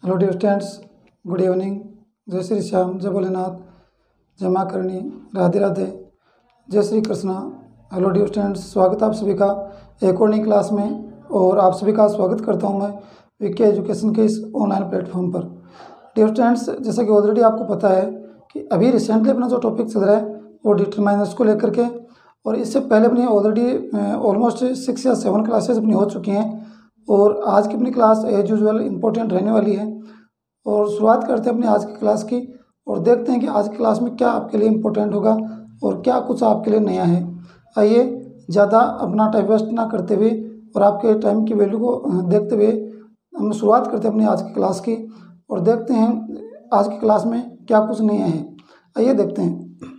Hello dear students, good evening. जय श्री श्याम, जय भोलेनाथ, जय माँ करणी, राधे राधे, जय Shri Krishna. Hello dear students, स्वागत है आप सभी का एक और नई क्लास में। और आप सभी का स्वागत करता हूँ मैं विके एजुकेशन के इस ऑनलाइन प्लेटफॉर्म पर। डियर स्टूडेंट्स, जैसा कि ऑलरेडी आपको पता है कि अभी रिसेंटली अपना जो टॉपिक चल रहा है वो डिटरमाइनर्स को लेकर के, और इससे पहले अपनी ऑलरेडी ऑलमोस्ट 6 या 7 क्लासेस अपनी हो चुकी हैं। और आज की अपनी क्लास एज यूजुअल इम्पोर्टेंट रहने वाली है। और शुरुआत करते हैं अपनी आज की क्लास की, और देखते हैं कि आज की क्लास में क्या आपके लिए इम्पोर्टेंट होगा और क्या कुछ आपके लिए नया है। आइए, ज़्यादा अपना टाइम वेस्ट ना करते हुए और आपके टाइम की वैल्यू को देखते हुए हम शुरुआत करते हैं अपनी आज की क्लास की, और देखते हैं आज की क्लास में क्या कुछ नया है। आइए देखते हैं।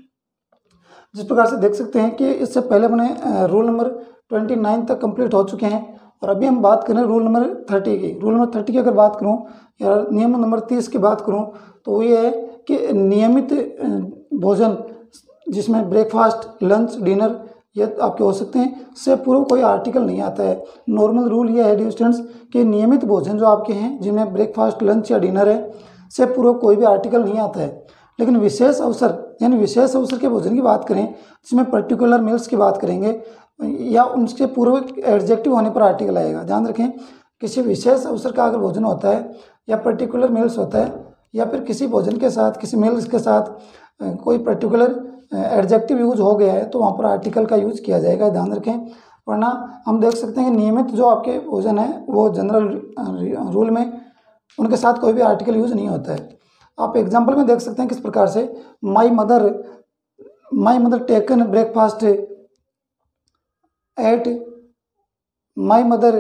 जिस प्रकार से देख सकते हैं कि इससे पहले अपने रूल नंबर 29 तक कंप्लीट हो चुके हैं, और अभी हम बात करें रूल नंबर 30 की। रूल नंबर 30 की अगर बात करूं या नियम नंबर 30 की बात करूं तो वो ये है कि नियमित भोजन जिसमें ब्रेकफास्ट, लंच, डिनर ये आपके हो सकते हैं, से पूर्व कोई आर्टिकल नहीं आता है। नॉर्मल रूल ये है डियर स्टूडेंट्स कि नियमित भोजन जो आपके हैं जिनमें ब्रेकफास्ट, लंच या डिनर है, से पूर्व कोई भी आर्टिकल नहीं आता है। लेकिन विशेष अवसर यानी विशेष अवसर के भोजन की बात करें जिसमें पर्टिकुलर मील्स की बात करेंगे या उनके पूर्व एडजेक्टिव होने पर आर्टिकल आएगा। ध्यान रखें, किसी विशेष अवसर का अगर भोजन होता है या पर्टिकुलर मील्स होता है या फिर किसी भोजन के साथ, किसी मील्स के साथ कोई पर्टिकुलर एडजेक्टिव यूज हो गया है तो वहाँ पर आर्टिकल का यूज किया जाएगा। ध्यान रखें, वरना हम देख सकते हैं कि नियमित जो आपके भोजन है वो जनरल रूल में उनके साथ कोई भी आर्टिकल यूज नहीं होता है। आप एग्जाम्पल में देख सकते हैं किस प्रकार से my mother taken breakfast at my mother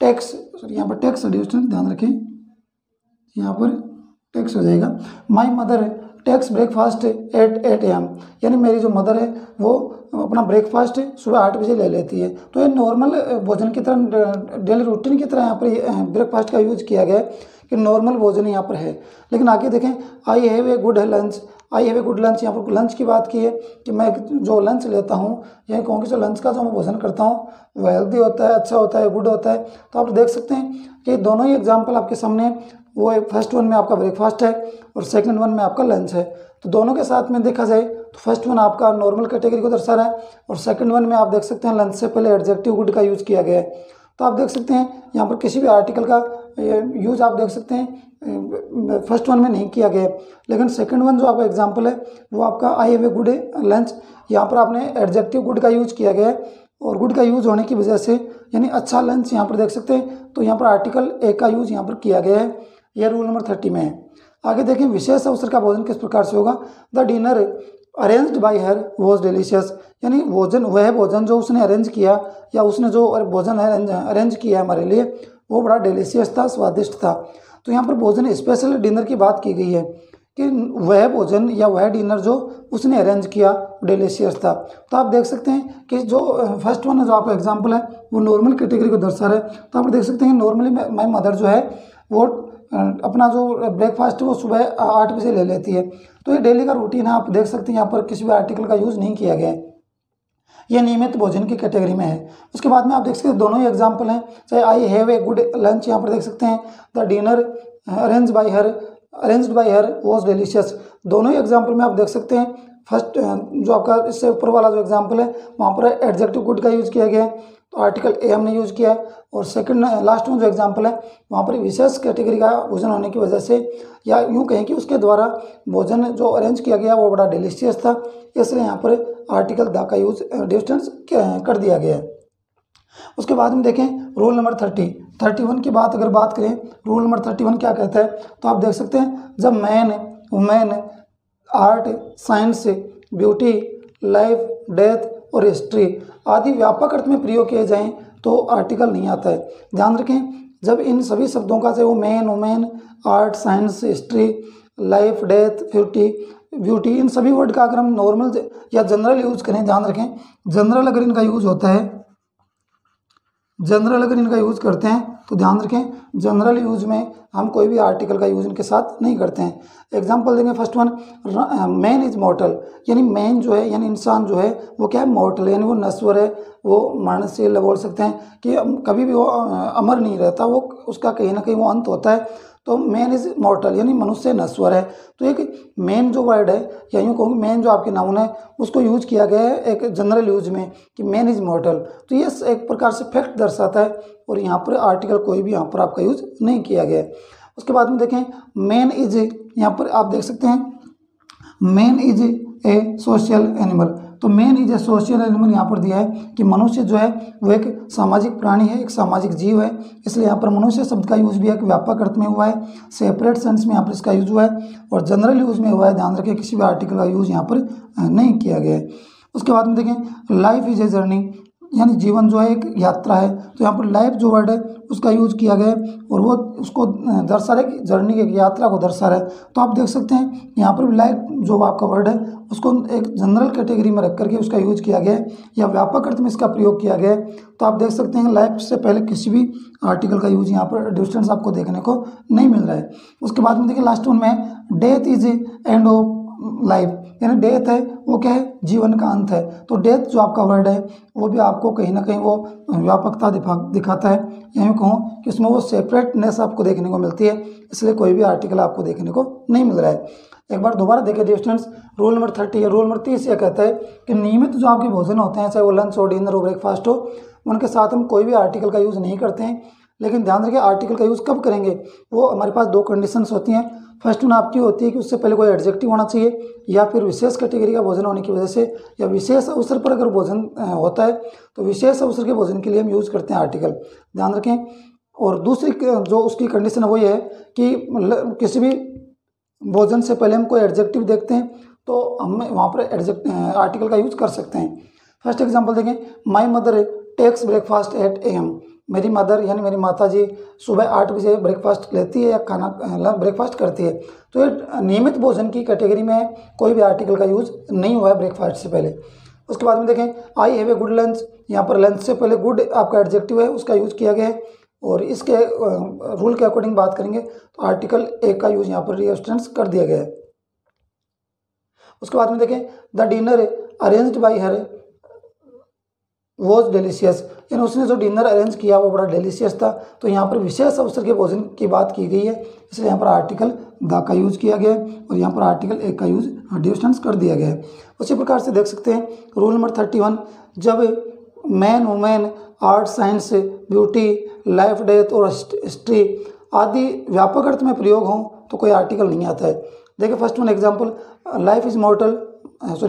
takes, यहाँ पर टेक्स ध्यान रखें, यहाँ पर टेक्स हो जाएगा। My mother takes breakfast at 8 AM, यानी मेरी जो मदर है वो अपना ब्रेकफास्ट सुबह 8 बजे ले लेती है। तो ये नॉर्मल भोजन की तरह, डेली रूटीन की तरह यहाँ पर ब्रेकफास्ट का यूज किया गया है कि नॉर्मल भोजन यहाँ पर है। लेकिन आगे देखें, I have a good lunch, I have a good lunch, यहाँ पर लंच की बात की है कि मैं जो लंच लेता हूँ या कहूँ कि जो लंच का जो मैं भोजन करता हूँ वो हेल्दी होता है, अच्छा होता है, गुड होता है। तो आप देख सकते हैं कि दोनों ही एग्जाम्पल आपके सामने, वो फर्स्ट वन में आपका ब्रेकफास्ट है और सेकंड वन में आपका लंच है। तो दोनों के साथ में देखा जाए तो फर्स्ट वन आपका नॉर्मल कैटेगरी को दर्शा रहा है और सेकंड वन में आप देख सकते हैं लंच से पहले एडजेक्टिव गुड का यूज किया गया है। तो आप देख सकते हैं यहाँ पर किसी भी आर्टिकल का यूज आप देख सकते हैं फर्स्ट वन में नहीं किया गया, लेकिन सेकंड वन जो आपका एग्जांपल है वो आपका I have a good lunch, यहाँ पर आपने एडजेक्टिव गुड का यूज किया गया है। और गुड का यूज होने की वजह से यानी अच्छा लंच यहाँ पर देख सकते हैं, तो यहाँ पर आर्टिकल ए का यूज यहाँ पर किया गया है। यह रूल नंबर 30 में है। आगे देखें, विशेष अवसर का भोजन किस प्रकार से होगा। The dinner arranged bye her was delicious, यानी भोजन, वह भोजन जो उसने अरेंज किया या उसने जो भोजन अरेंज किया हमारे लिए वो बड़ा डिलीशियस था, स्वादिष्ट था। तो यहाँ पर भोजन स्पेशल डिनर की बात की गई है कि वह भोजन या वह डिनर जो उसने अरेंज किया डिलीशियस था। तो आप देख सकते हैं कि जो फर्स्ट वन जो आपका एग्जाम्पल है वो नॉर्मल कैटेगरी को दर्शा रहा है। तो आप देख सकते हैं नॉर्मली माई मदर जो है वो अपना जो ब्रेकफास्ट है वो सुबह 8 बजे ले लेती है। तो ये डेली का रूटीन है। आप देख सकते हैं यहाँ पर किसी भी आर्टिकल का यूज़ नहीं किया गया है, यह नियमित भोजन की कैटेगरी में है। उसके बाद में आप देख सकते हैं दोनों ही एग्जाम्पल हैं, चाहे I have a good lunch, यहाँ पर देख सकते हैं the dinner arranged bye her was delicious. दोनों ही एग्जाम्पल में आप देख सकते हैं फर्स्ट जो आपका इससे ऊपर वाला जो एग्जाम्पल है वहाँ पर एडजेक्टिव गुड का यूज़ किया गया है, तो आर्टिकल ए हमने यूज़ किया है। और सेकंड लास्ट में जो एग्जाम्पल है वहाँ पर विशेष कैटेगरी का भोजन होने की वजह से, या यूँ कहें कि उसके द्वारा भोजन जो अरेंज किया गया वो बड़ा डिलीशियस था, इसलिए यहाँ पर आर्टिकल द का यूज डिस्टेंस कर दिया गया है। उसके बाद में देखें रूल नंबर 31 की बात अगर बात करें, रूल नंबर 31 क्या कहता है, तो आप देख सकते हैं जब man, women, art, science, beauty, life, death और हिस्ट्री आदि व्यापक अर्थ में प्रयोग किए जाएं तो आर्टिकल नहीं आता है। ध्यान रखें, जब इन सभी शब्दों का, चाहे वो man, women, art, science, history, life, death, beauty, इन सभी वर्ड का अगर हम नॉर्मल या जनरल यूज करें, ध्यान रखें जनरल अगर इनका यूज होता है, जनरल अगर इनका यूज़ करते हैं तो ध्यान रखें, जनरल यूज में हम कोई भी आर्टिकल का यूज़ इनके साथ नहीं करते हैं। एग्जांपल देंगे फर्स्ट वन, मैन इज मॉर्टल, यानी मैन जो है यानी इंसान जो है वो क्या है, मॉर्टल, यानी वो नश्वर है, वो मरणशील बोल सकते हैं कि कभी भी वो अमर नहीं रहता, वो उसका कहीं ना कहीं वो अंत होता है। तो मैन इज मॉर्टल यानी मनुष्य नश्वर है। तो एक मैन जो वर्ड है या यूँ कहूँगी मैन जो आपके नाउन है उसको यूज किया गया है एक जनरल यूज में कि मैन इज मॉर्टल। तो ये एक प्रकार से फैक्ट दर्शाता है और यहाँ पर आर्टिकल कोई भी यहाँ पर आपका यूज नहीं किया गया है। उसके बाद में देखें मैन इज, यहाँ पर आप देख सकते हैं man is a social animal. तो man is a social animal यहाँ पर दिया है कि मनुष्य जो है वो एक सामाजिक प्राणी है, एक सामाजिक जीव है, इसलिए यहाँ पर मनुष्य शब्द का यूज भी एक व्यापक अर्थ में हुआ है, सेपरेट सेंस में यहाँ पर इसका यूज हुआ है और जनरल यूज में हुआ है। ध्यान रखें किसी भी आर्टिकल का यूज यहाँ पर नहीं किया गया है। उसके बाद में देखें लाइफ इज ए जर्नी, यानी जीवन जो है एक यात्रा है। तो यहाँ पर लाइफ जो वर्ड है उसका यूज किया गया है और वो उसको दर्शा रहा है कि जर्नी की यात्रा को दर्शा रहा है। तो आप देख सकते हैं यहाँ पर लाइफ जो आपका वर्ड है उसको एक जनरल कैटेगरी में रख करके उसका यूज किया गया है या व्यापक अर्थ में इसका प्रयोग किया गया है। तो आप देख सकते हैं लाइफ से पहले किसी भी आर्टिकल का यूज यहाँ पर डिस्टेंस आपको देखने को नहीं मिल रहा है। उसके बाद में देखिए लास्ट वन में death is end of life, यानी डेथ है वो क्या है, जीवन का अंत है। तो डेथ जो आपका वर्ड है वो भी आपको कहीं ना कहीं वो व्यापकता दिखाता है, या यूँ कहूँ कि उसमें वो सेपरेटनेस आपको देखने को मिलती है, इसलिए कोई भी आर्टिकल आपको देखने को नहीं मिल रहा है। एक बार दोबारा देखिए डियर स्टूडेंट्स, रूल नंबर 30 है। रूल नंबर 30 यह कहता है कि नियमित जो आपके भोजन होते हैं, चाहे वो लंच हो, डिनर हो, ब्रेकफास्ट हो, उनके साथ हम कोई भी आर्टिकल का यूज़ नहीं करते हैं। लेकिन ध्यान रखिए आर्टिकल का यूज़ कब करेंगे, वो हमारे पास दो कंडीशंस होती हैं। फर्स्ट वन आपकी होती है कि उससे पहले कोई एडजेक्टिव होना चाहिए या फिर विशेष कैटेगरी का भोजन होने की वजह से या विशेष अवसर पर अगर भोजन होता है तो विशेष अवसर के भोजन के लिए हम यूज़ करते हैं आर्टिकल, ध्यान रखें। और दूसरी जो उसकी कंडीशन है वो ये है कि किसी भी भोजन से पहले हम कोई एडजेक्टिव देखते हैं तो हम वहाँ पर आर्टिकल का यूज़ कर सकते हैं। फर्स्ट एग्जांपल देखें, my mother takes breakfast at AM, मेरी मदर यानी मेरी माता जी सुबह 8 बजे ब्रेकफास्ट लेती है या खाना ब्रेकफास्ट करती है। तो ये नियमित भोजन की कैटेगरी में कोई भी आर्टिकल का यूज़ नहीं हुआ है ब्रेकफास्ट से पहले। उसके बाद में देखें I have a good lunch, यहाँ पर लंच से पहले गुड आपका एडजेक्टिव है उसका यूज़ किया गया है और इसके रूल के अकॉर्डिंग बात करेंगे तो आर्टिकल एक का यूज़ यहाँ पर रिएस्टेंस कर दिया गया है। उसके बाद में देखें the dinner arranged by her was delicious, यानी उसने जो डिनर अरेंज किया वो बड़ा डिलीशियस था। तो यहाँ पर विशेष अवसर के भोजन की बात की गई है, इसलिए यहाँ पर आर्टिकल द का यूज़ किया गया है और यहाँ पर आर्टिकल एक का यूज़ डिस्टेंस कर दिया गया है। उसी प्रकार से देख सकते हैं रूल नंबर 31, जब man women art science beauty life death और हिस्ट्री आदि व्यापक अर्थ में प्रयोग हों तो कोई आर्टिकल नहीं आता है। देखिए first one example, life is मॉर्टल,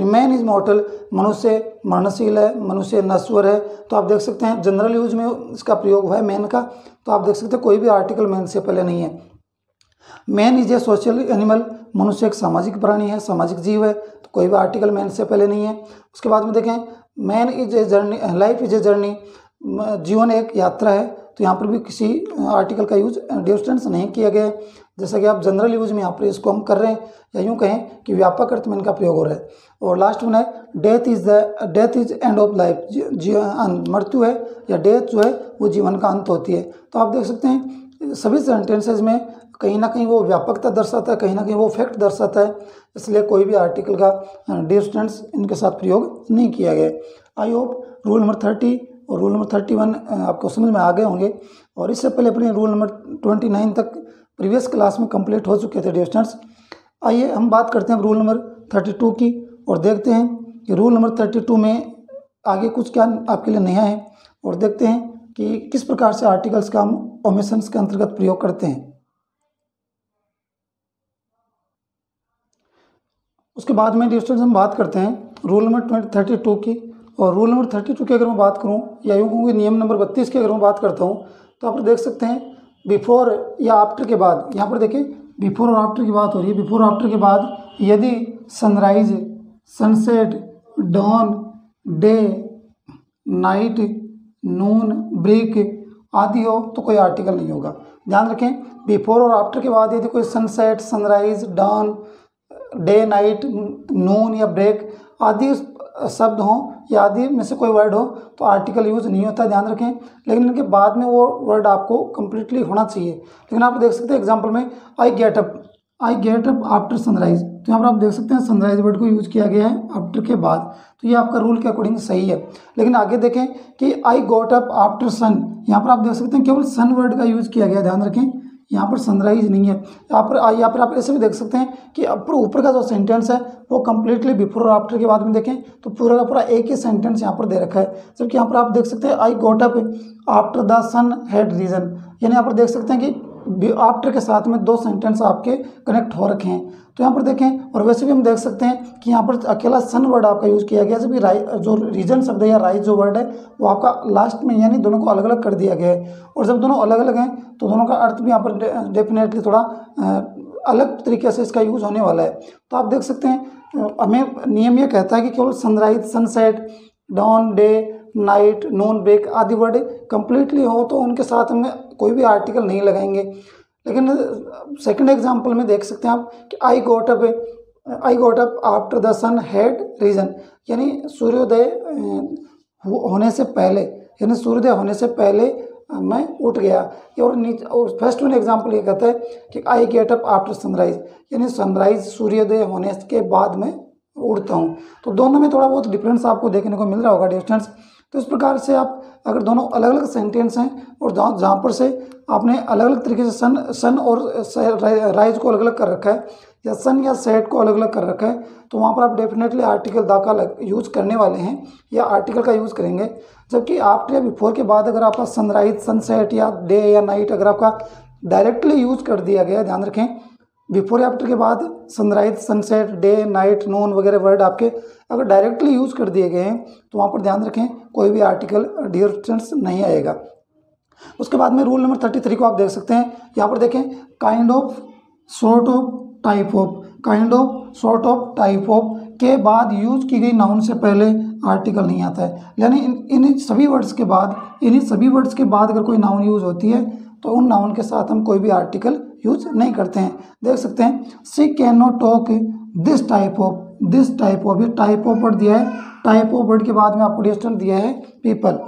man is मॉर्टल, मनुष्य मरणशील है, मनुष्य नश्वर है। तो आप देख सकते हैं जनरल यूज में इसका प्रयोग हुआ है मैन का। तो आप देख सकते हैं कोई भी आर्टिकल मैन से पहले नहीं है। Man is a social animal, मनुष्य एक सामाजिक प्राणी है, सामाजिक जीव है, तो कोई भी आर्टिकल मैन से पहले नहीं है। उसके बाद में देखें man is a journey, life is a journey, जीवन एक यात्रा है, तो यहाँ पर भी किसी आर्टिकल का यूज डिस्टेंस नहीं किया गया है। जैसा कि आप जनरल यूज में यहाँ पर इसको हम कर रहे हैं या यूँ कहें कि व्यापक अर्थ में इनका प्रयोग हो रहा है। और लास्ट वन है death is end of life, मृत्यु है या डेथ जो है वो जीवन का अंत होती है। तो आप देख सकते हैं सभी सेंटेंसेज में कहीं ना कहीं वो व्यापकता दर्शाता है, कहीं ना कहीं वो फैक्ट दर्शाता है, इसलिए कोई भी आर्टिकल का डिस्टेंस इनके साथ प्रयोग नहीं किया गया। आई होप रूल नंबर 30 और रूल नंबर 31 आपको समझ में आ गए होंगे। और इससे पहले अपने रूल नंबर 29 तक प्रीवियस क्लास में कंप्लीट हो चुके थे डिस्टेंस। आइए हम बात करते हैं रूल नंबर 32 की और देखते हैं कि रूल नंबर 32 में आगे कुछ क्या आपके लिए नया है और देखते हैं कि किस प्रकार से आर्टिकल्स का हम ओमिशंस के अंतर्गत प्रयोग करते हैं। उसके बाद में डिस्टेंस हम बात करते हैं रूल नंबर 32 की। और रूल नंबर 32 की अगर मैं बात करूं या यूँ कहूँ नियम नंबर 32 की अगर मैं बात करता हूं तो आप देख सकते हैं बिफोर या आफ्टर के बाद, यहाँ पर देखिए बिफोर और आफ्टर की बात हो रही है। बिफोर आफ्टर के बाद यदि sunrise, sunset, dawn, day, night, noon, break आदि हो तो कोई आर्टिकल नहीं होगा। ध्यान रखें बिफोर और आफ्टर के बाद यदि कोई sunset, sunrise, dawn, day, night, noon या ब्रेक आदि शब्द हों या आदि में से कोई वर्ड हो तो आर्टिकल यूज़ नहीं होता, ध्यान रखें। लेकिन इनके बाद में वो वर्ड आपको कंप्लीटली होना चाहिए। लेकिन आप देख सकते हैं एग्जांपल में I get up after sunrise, तो यहाँ पर आप देख सकते हैं सनराइज वर्ड को यूज़ किया गया है आफ्टर के बाद, तो ये आपका रूल के अकॉर्डिंग सही है। लेकिन आगे देखें कि I got up after sun, यहाँ पर आप देख सकते हैं केवल सन वर्ड का यूज़ किया गया, ध्यान रखें, यहाँ पर सनराइज नहीं है। यहाँ पर आप ऐसे भी देख सकते हैं कि ऊपर का जो सेंटेंस है वो कंप्लीटली बिफोर और आफ्टर के बाद में देखें तो पूरा का पूरा एक ही सेंटेंस यहाँ पर दे रखा है। जबकि यहाँ पर आप देख सकते हैं I got up after the sun had risen, यानी यहाँ पर देख सकते हैं कि आफ्टर के साथ में दो सेंटेंस आपके कनेक्ट हो रखे हैं। तो यहाँ पर देखें, और वैसे भी हम देख सकते हैं कि यहाँ पर अकेला सन वर्ड आपका यूज़ किया गया, जबकि जो रीजन शब्द है या राइज जो वर्ड है वो आपका लास्ट में, यानी दोनों को अलग अलग कर दिया गया है। और जब दोनों अलग अलग हैं तो दोनों का अर्थ भी यहाँ पर डेफिनेटली थोड़ा अलग तरीके से इसका यूज़ होने वाला है। तो आप देख सकते हैं हमें नियम ये कहता है कि केवल sunrise, sunset, dawn, day, night, noon, break आदि वर्ड कंप्लीटली हो तो उनके साथ में कोई भी आर्टिकल नहीं लगाएंगे। लेकिन सेकंड एग्जांपल में देख सकते हैं आप कि I got up after the sun had risen, यानी सूर्योदय होने से पहले, यानी सूर्योदय होने से पहले मैं उठ गया। और फर्स्ट वन एग्जांपल ये कहता है कि I get up after sunrise, यानी सनराइज सूर्योदय होने के बाद मैं उड़ता हूँ। तो दोनों में थोड़ा बहुत डिफरेंस आपको देखने को मिल रहा होगा डिस्टेंस। तो इस प्रकार से आप अगर दोनों अलग अलग सेंटेंस हैं और जहाँ पर से आपने अलग अलग तरीके से सन और राइज को अलग अलग कर रखा है या सन या सेट को अलग अलग कर रखा है, तो वहाँ पर आप डेफिनेटली आर्टिकल दा का यूज़ करने वाले हैं या आर्टिकल का यूज़ करेंगे। जबकि आफ्टर या बिफोर के बाद अगर आपका सनराइज, सनसेट या डे या नाइट अगर आपका डायरेक्टली यूज़ कर दिया गया, ध्यान रखें, बिफोर या आफ्टर के बाद सनराइज, सनसेट, डे, नाइट, नून वगैरह वर्ड आपके अगर डायरेक्टली यूज़ कर दिए गए हैं तो वहाँ पर ध्यान रखें कोई भी आर्टिकल डिफरेंस नहीं आएगा। उसके बाद में रूल नंबर 33 को आप देख सकते हैं, यहाँ पर देखें kind of, sort of, type of. Kind of, sort of, type of के बाद यूज की गई नाउन से पहले आर्टिकल नहीं आता है, यानी इन सभी वर्ड्स के बाद, इन्हीं सभी वर्ड्स के बाद अगर कोई नाउन यूज होती है तो उन नाउन के साथ हम कोई भी आर्टिकल यूज नहीं करते हैं। देख सकते हैं she can not talk this type of, ये टाइप ऑफ वर्ड दिया है, टाइप ऑफ वर्ड के बाद में आपको डिस्टेंस दिया है पीपल।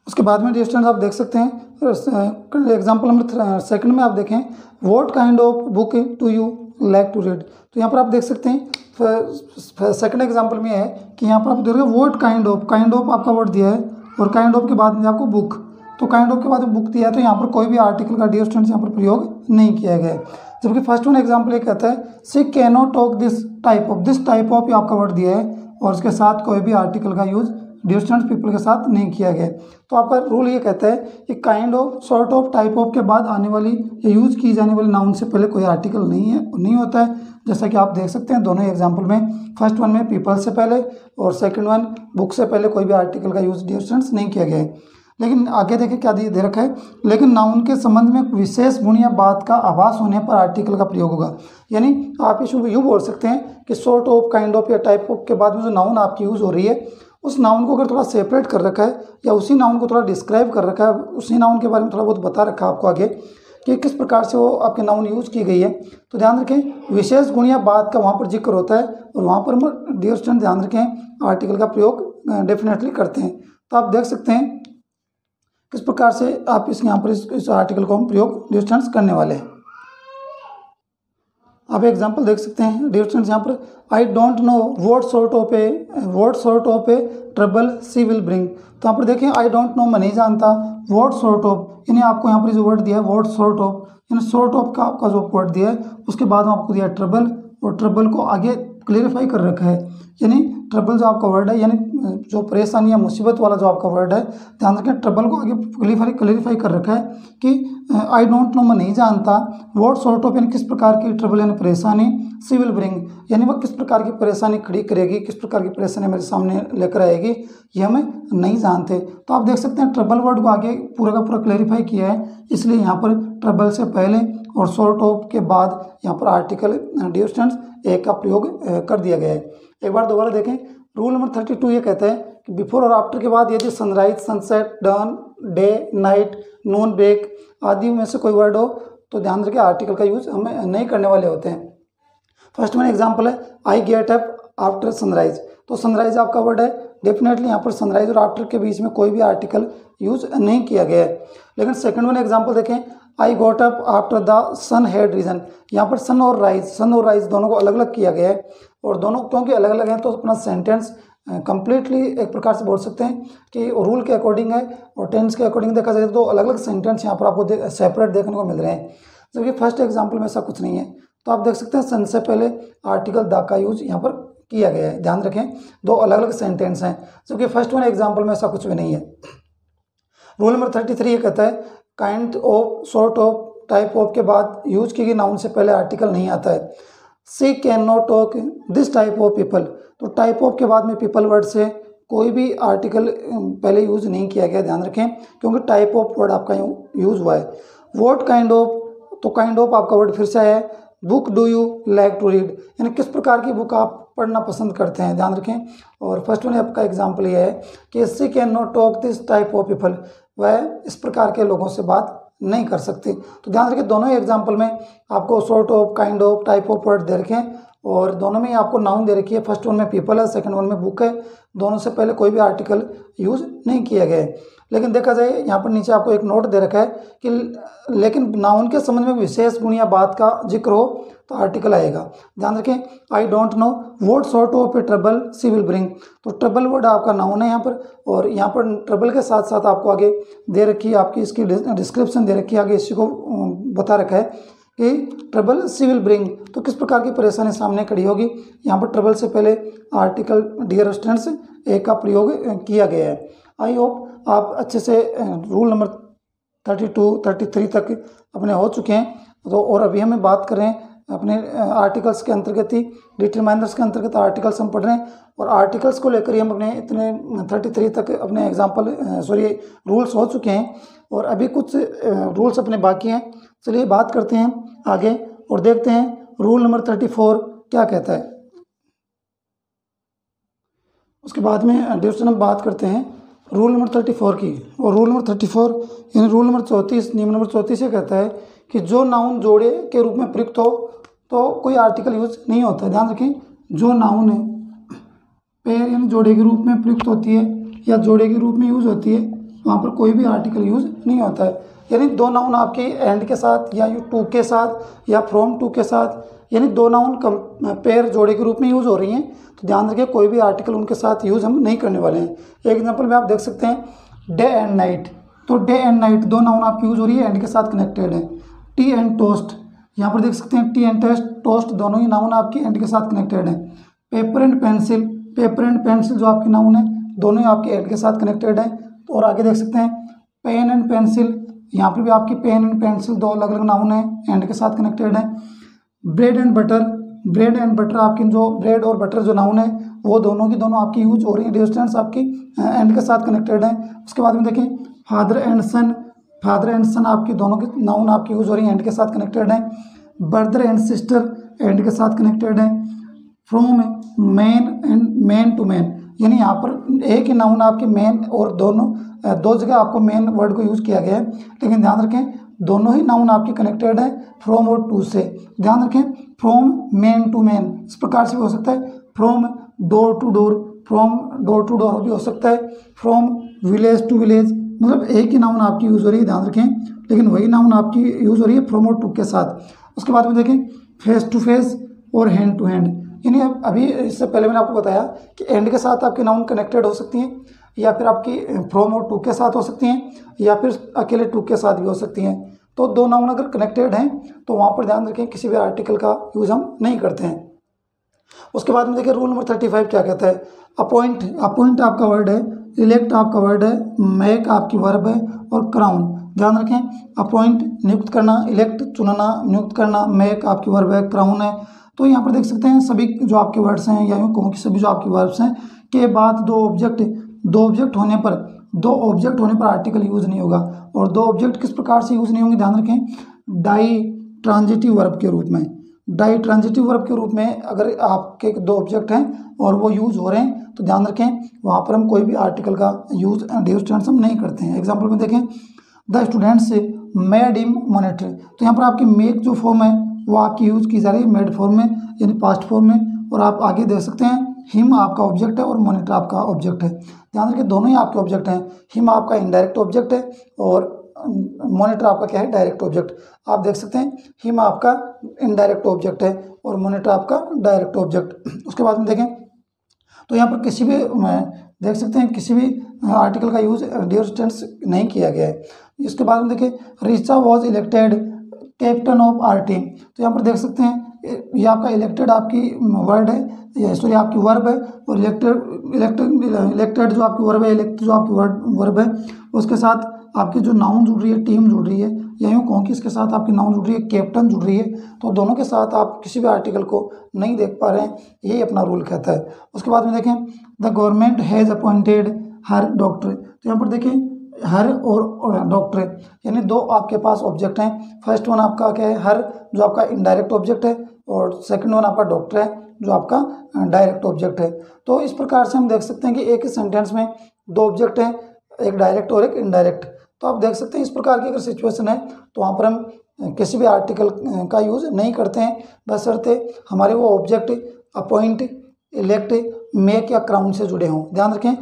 उसके बाद में डिस्टेंस आप देख सकते हैं एग्जाम्पल नंबर सेकंड में आप देखें what kind of book to you like to read. तो यहाँ पर आप देख सकते हैं सेकंड एग्जाम्पल में है कि यहाँ पर आप देख रहे हैं व्हाट काइंड ऑफ आपका वर्ड दिया है और काइंड ऑफ के बाद में आपको बुक, तो काइंड ऑफ के बाद बुक दिया है तो यहाँ पर कोई भी आर्टिकल का डिस्टेंस यहाँ पर प्रयोग नहीं किया गया है। जबकि फर्स्ट वन एग्जाम्पल ये कहता है she can not talk this type of आपका वर्ड दिया है और उसके साथ कोई भी आर्टिकल का यूज डिस्टेंस पीपल के साथ नहीं किया गया। तो आपका रूल ये कहता है कि kind of, sort of, type of के बाद आने वाली या यूज की जाने वाली नाउन से पहले कोई आर्टिकल नहीं होता है। जैसा कि आप देख सकते हैं दोनों एग्जाम्पल में, फर्स्ट वन में पीपल से पहले और सेकंड वन बुक से पहले कोई भी आर्टिकल का यूज डिस्टेंस नहीं किया गया है। लेकिन आगे देखें क्या दे रखा है, लेकिन नाउन के संबंध में विशेष गुण या बात का आभास होने पर आर्टिकल का प्रयोग होगा। यानी आप इसे यूँ बोल सकते हैं कि सॉर्ट ऑफ, काइंड ऑफ या टाइप ऑफ के बाद में जो नाउन आपकी यूज़ हो रही है उस नाउन को अगर थोड़ा सेपरेट कर रखा है या उसी नाउन को थोड़ा डिस्क्राइब कर रखा है, उसी नाउन के बारे में थोड़ा बहुत बता रखा है आपको आगे कि किस प्रकार से वो आपके नाउन यूज़ की गई है, तो ध्यान रखें विशेष गुण या बात का वहाँ पर जिक्र होता है और वहाँ पर हम डियर स्टूडेंट ध्यान रखें आर्टिकल का प्रयोग डेफिनेटली करते हैं। तो आप देख सकते हैं किस प्रकार से आप यहाँ पर इस आर्टिकल को हम प्रयोग डियर स्टूडेंट्स करने वाले हैं। आप एग्जाम्पल देख सकते हैं डियर स्टूडेंट्स, यहाँ पर I don't know what sort of a trouble she will bring. तो यहाँ पर देखें आई डोंट नो मैं नहीं जानता, व्हाट सॉर्ट ऑफ यानी आपको यहाँ पर जो वर्ड दिया है व्हाट सॉर्ट ऑफ, यानी सॉर्ट ऑफ का आपका जो वर्ड दिया है उसके बाद में आपको दिया है ट्रबल और ट्रबल को आगे क्लेरिफाई कर रखा है, यानी ट्रबल जो आपका वर्ड है यानी जो परेशानी या मुसीबत वाला जो आपका वर्ड है, ध्यान रखें ट्रबल को आगे क्लेरिफाई कर रखा है कि आई डोंट नो मैं नहीं जानता, व्हाट सॉर्ट ऑफ यानी किस प्रकार की ट्रबल यानी परेशानी, सी विल ब्रिंग यानी वह किस प्रकार की परेशानी खड़ी करेगी, किस प्रकार की परेशानी मेरे सामने लेकर आएगी, ये हमें नहीं जानते। तो आप देख सकते हैं ट्रबल वर्ड को आगे पूरा का पूरा क्लेरिफाई किया है, इसलिए यहाँ पर ट्रबल से पहले और सॉर्ट ऑफ के बाद यहाँ पर आर्टिकल डियर स्टूडेंट्स एक का प्रयोग कर दिया गया है। एक बार दोबारा देखें रूल नंबर 32 ये कहता है कि बिफोर और आफ्टर के बाद यदि sunrise, sunset, dawn, day, night, noon, break आदि में से कोई वर्ड हो तो ध्यान रखें आर्टिकल का यूज हमें नहीं करने वाले होते हैं। फर्स्ट में एग्जांपल है I get up after sunrise, तो सनराइज आपका वर्ड है, डेफिनेटली यहाँ पर सनराइज और आफ्टर के बीच में कोई भी आर्टिकल यूज नहीं किया गया है। लेकिन सेकंड वन एग्जांपल देखें, I got up after the sun had risen, यहाँ पर सन और राइज दोनों को अलग अलग किया गया है, और दोनों क्योंकि अलग अलग हैं तो अपना सेंटेंस कंप्लीटली एक प्रकार से बोल सकते हैं कि रूल के अकॉर्डिंग है और टेंस के अकॉर्डिंग देखा जाए तो अलग अलग सेंटेंस यहाँ पर आपको सेपरेट देखने को मिल रहे हैं, जबकि फर्स्ट एग्जाम्पल में ऐसा कुछ नहीं है। तो आप देख सकते हैं सन से पहले आर्टिकल द का यूज यहाँ पर किया गया है, ध्यान रखें दो अलग अलग सेंटेंस हैं, जबकि फर्स्ट वन एग्जाम्पल में ऐसा कुछ भी नहीं है। रूल नंबर 33 ये कहता है kind of, sort of, type of के बाद यूज की गई नाउन से पहले आर्टिकल नहीं आता है। She can not talk this type of people, तो टाइप ऑफ के बाद में पीपल वर्ड से कोई भी आर्टिकल पहले यूज नहीं किया गया, ध्यान रखें, क्योंकि टाइप ऑफ वर्ड आपका यूज हुआ है। व्हाट काइंड ऑफ, तो काइंड ऑफ आपका वर्ड फिर से है। Book do you like to read, यानी किस प्रकार की बुक आप पढ़ना पसंद करते हैं, ध्यान रखें। और फर्स्ट वन आपका एग्जाम्पल ये है कि she can not talk this type of people, वह इस प्रकार के लोगों से बात नहीं कर सकती। तो ध्यान रखें दोनों ही एग्जाम्पल में आपको sort of, kind of, type of word दे रखे हैं और दोनों में आपको नाउन दे रखी है। फर्स्ट वन में पीपल है, सेकंड वन में बुक है, दोनों से पहले कोई भी आर्टिकल यूज नहीं किया गया है। लेकिन देखा जाए यहाँ पर नीचे आपको एक नोट दे रखा है कि लेकिन नाउन के संबंध में विशेष गुण या बात का जिक्र हो तो आर्टिकल आएगा, ध्यान रखें। I don't know what sort of a trouble she will bring, तो ट्रबल वर्ड आपका नाउन है यहाँ पर, और यहाँ पर ट्रबल के साथ साथ आपको आगे दे रखी है, आपकी इसकी डिस्क्रिप्शन दे रखी है, आगे इसी को बता रखा है कि ट्रबल सी विल ब्रिंग, तो किस प्रकार की परेशानी सामने खड़ी होगी। यहाँ पर ट्रबल से पहले आर्टिकल डियर स्टूडेंट्स ए का प्रयोग किया गया है। आई होप आप अच्छे से रूल नंबर 32, 33 तक अपने हो चुके हैं। तो और अभी हमें बात करें अपने आर्टिकल्स के अंतर्गत ही, डिटरमाइनर्स के अंतर्गत आर्टिकल्स हम पढ़ रहे हैं, और आर्टिकल्स को लेकर ही हम अपने इतने 33 तक अपने रूल्स हो चुके हैं, और अभी कुछ रूल्स अपने बाकी हैं। चलिए बात करते हैं आगे और देखते हैं रूल नंबर 34 क्या कहता है। उसके बाद में डिस्कशन हम बात करते हैं रूल नंबर 34 की, और रूल नंबर 34 यानी रूल नंबर 34, नियम नंबर 34 ये कहता है कि जो नाउन जोड़े के रूप में प्रयुक्त हो तो कोई आर्टिकल यूज नहीं होता है। ध्यान रखें, जो नाउन है पेयर यानी जोड़े के रूप में प्रयुक्त होती है या जोड़े के रूप में यूज होती है, वहाँ पर कोई भी आर्टिकल यूज नहीं होता है। यानी दो नाउन आपकी एंड के साथ या टू के साथ या फ्रॉम टू के साथ, यानी दो नाउन पेयर जोड़े के रूप में यूज हो रही हैं, तो ध्यान रखिए कोई भी आर्टिकल उनके साथ यूज हम नहीं करने वाले हैं। एक एग्जांपल में आप देख सकते हैं डे एंड नाइट, तो डे एंड नाइट दो नाउन आपकी यूज हो रही है, एंड के साथ कनेक्टेड है। टी एंड टोस्ट, यहाँ पर देख सकते हैं टी एंड टोस्ट दोनों ही नाउन आपकी एंड के साथ कनेक्टेड है। Paper and pencil, paper and pencil जो आपकी नाउन है दोनों ही आपके एंड के साथ कनेक्टेड है। और आगे देख सकते हैं पेन एंड पेंसिल, यहाँ पर भी आपकी पेन एंड पेंसिल दो अलग अलग नाउन है, एंड के साथ कनेक्टेड है। Bread and butter, bread and butter आपकी जो ब्रेड और बटर जो नाउन है वो दोनों की दोनों आपकी यूज हो रही है, डिस्टेंस आपकी एंड के साथ कनेक्टेड है। उसके बाद में देखें father and son, father and son आपकी दोनों की नाउन आपकी यूज हो रही है, एंड के साथ कनेक्टेड है। ब्रदर एंड सिस्टर एंड के साथ कनेक्टेड है। From man and man to man, यानी यहाँ पर एक ही नाउन आपके मैन और दोनों दो जगह आपको मैन वर्ड को यूज किया गया है, लेकिन ध्यान रखें दोनों ही नाउन आपकी कनेक्टेड है फ्रॉम और टू से। ध्यान रखें फ्रॉम मैन टू मैन इस प्रकार से भी हो सकता है, from door to door, from door to door भी हो सकता है, फ्रॉम विलेज टू विलेज, मतलब एक ही नाउन आपकी यूज हो रही है, ध्यान रखें, लेकिन वही नाउन आपकी यूज हो रही है फ्रॉम और टू के साथ। उसके बाद में देखें फेस टू फेस और हैंड टू हैंड, यानी अभी इससे पहले मैंने आपको बताया कि एंड के साथ आपकी नाउन कनेक्टेड हो सकती हैं, या फिर आपकी फ्रॉम और टू के साथ हो सकती हैं, या फिर अकेले टू के साथ भी हो सकती हैं। तो दो नाउन अगर कनेक्टेड हैं तो वहाँ पर ध्यान रखें किसी भी आर्टिकल का यूज हम नहीं करते हैं। उसके बाद में देखिए रूल नंबर 35 क्या कहता है। अपॉइंट, अपॉइंट आपका वर्ड है, इलेक्ट आपका वर्ड है, मेक आपकी वर्ब है, और क्राउन, ध्यान रखें अपॉइंट नियुक्त करना, इलेक्ट चुनना, नियुक्त करना, मेक आपकी वर्ब है, क्राउन है। तो यहाँ पर देख सकते हैं सभी जो आपके वर्ड्स हैं या यूँ कहूँ कि सभी जो आपके वर्ब्स हैं के बाद दो ऑब्जेक्ट होने पर आर्टिकल यूज नहीं होगा। और दो ऑब्जेक्ट किस प्रकार से यूज नहीं होंगे, ध्यान रखें डाई ट्रांजिटिव वर्ब के रूप में, डाई ट्रांजिटिव वर्ब के रूप में अगर आपके दो ऑब्जेक्ट हैं और वो यूज हो रहे हैं तो ध्यान रखें वहाँ पर हम कोई भी आर्टिकल का यूज डियर स्टूडेंट्स हम नहीं करते हैं। एग्जाम्पल में देखें the students made him monitor, तो यहाँ पर आपकी मेक जो फॉर्म है वो आपकी यूज की जा रही है मेड फॉर्म में यानी पास्ट फॉर्म में। और आप आगे देख सकते हैं हिम आपका ऑब्जेक्ट है और मॉनिटर आपका ऑब्जेक्ट है। ध्यान रखिए दोनों ही आपके ऑब्जेक्ट हैं। हिम आपका इनडायरेक्ट ऑब्जेक्ट है और मॉनिटर आपका क्या है, डायरेक्ट ऑब्जेक्ट। आप देख सकते हैं हिम आपका इनडायरेक्ट ऑब्जेक्ट है और मॉनिटर आपका डायरेक्ट ऑब्जेक्ट। उसके बाद में देखें तो यहाँ पर किसी भी देख सकते हैं किसी भी आर्टिकल का यूज डियर स्टूडेंट्स नहीं किया गया है। इसके बाद में देखिए Richa was elected captain of our team. तो यहाँ पर देख सकते हैं ये आपका इलेक्टेड आपकी वर्ड है, सॉरी आपकी वर्ब है, और इलेक्टेड जो आपकी वर्ब है, इलेक्ट जो आपकी वर्ब है उसके साथ आपकी जो नाउन जुड़ रही है टीम जुड़ रही है, या यूँ कहूँ कि इसके साथ आपकी नाउन जुड़ रही है कैप्टन जुड़ रही है। तो दोनों के साथ आप किसी भी आर्टिकल को नहीं देख पा रहे हैं, यही अपना रूल कहता है। उसके बाद में देखें the government has appointed her doctor. तो यहाँ पर देखें हर और डॉक्टर यानी दो आपके पास ऑब्जेक्ट हैं। फर्स्ट वन आपका क्या है, हर जो आपका इनडायरेक्ट ऑब्जेक्ट है, और सेकंड वन आपका डॉक्टर है जो आपका डायरेक्ट ऑब्जेक्ट है। तो इस प्रकार से हम देख सकते हैं कि एक ही सेंटेंस में दो ऑब्जेक्ट हैं, एक डायरेक्ट और एक इनडायरेक्ट। तो आप देख सकते हैं इस प्रकार की अगर सिचुएशन है तो वहाँ पर हम किसी भी आर्टिकल का यूज़ नहीं करते हैं, बशर्ते हमारे वो ऑब्जेक्ट अपॉइंट, इलेक्ट, मेक या क्राउन से जुड़े हों। ध्यान रखें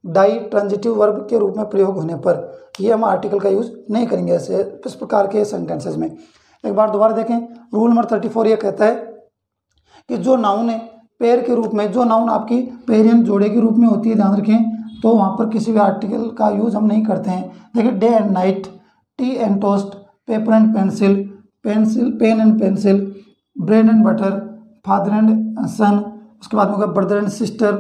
डाई ट्रांजिटिव वर्ब के रूप में प्रयोग होने पर ये हम आर्टिकल का यूज़ नहीं करेंगे ऐसे इस प्रकार के सेंटेंसेस में। एक बार दोबारा देखें, रूल नंबर 34 ये कहता है कि जो नाउन है पेयर के रूप में, जो नाउन आपकी पेरियन जोड़े के रूप में होती है, ध्यान रखें, तो वहाँ पर किसी भी आर्टिकल का यूज़ हम नहीं करते हैं। देखिए day and night, tea and toast, paper and pencil, pen and pencil, bread and butter, father and son, उसके बाद में होगा brother and sister,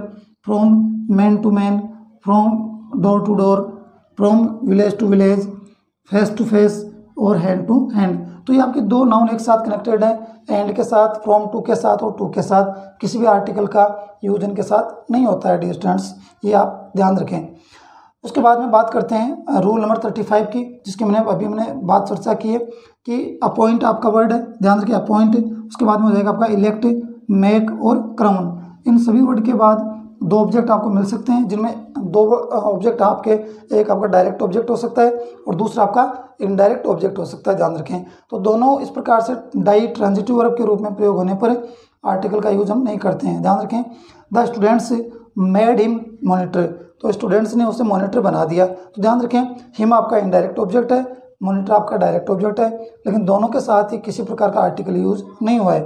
from man to man, from door to door, from village to village, face to face और hand to hand. तो ये आपके दो noun एक साथ कनेक्टेड है, एंड के साथ, फ्रॉम टू के साथ और टू के साथ। किसी भी आर्टिकल का यूज इनके साथ नहीं होता है डियर स्टूडेंट्स, ये आप ध्यान रखें। उसके बाद में बात करते हैं रूल नंबर 35 की, जिसकी मैंने बात चर्चा की है कि अपॉइंट आपका वर्ड है, ध्यान रखिए अपॉइंट। उसके बाद में हो जाएगा आपका इलेक्ट, मेक और क्राउन। इन सभी वर्ड के बाद दो ऑब्जेक्ट आपको मिल सकते हैं, जिनमें दो ऑब्जेक्ट आपके, एक आपका डायरेक्ट ऑब्जेक्ट हो सकता है और दूसरा आपका इनडायरेक्ट ऑब्जेक्ट हो सकता है, ध्यान रखें। तो दोनों इस प्रकार से डाई ट्रांजिटिव वर्ब के रूप में प्रयोग होने पर आर्टिकल का यूज हम नहीं करते हैं, ध्यान रखें। The students made him monitor. तो स्टूडेंट्स ने उसे मॉनिटर बना दिया। तो ध्यान रखें हिम आपका इनडायरेक्ट ऑब्जेक्ट है, मॉनिटर आपका डायरेक्ट ऑब्जेक्ट है, लेकिन दोनों के साथ ही किसी प्रकार का आर्टिकल यूज नहीं हुआ है।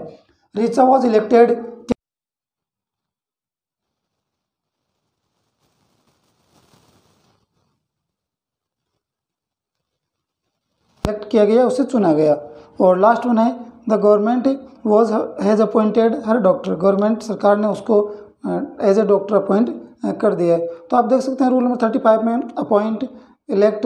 रीचा वॉज इलेक्टेड इलेक्ट किया गया, उसे चुना गया। और लास्ट वन है the government was has appointed her doctor. Government सरकार ने उसको एज ए डॉक्टर अपॉइंट कर दिया है। तो आप देख सकते हैं रूल नंबर 35 में अपॉइंट, इलेक्ट,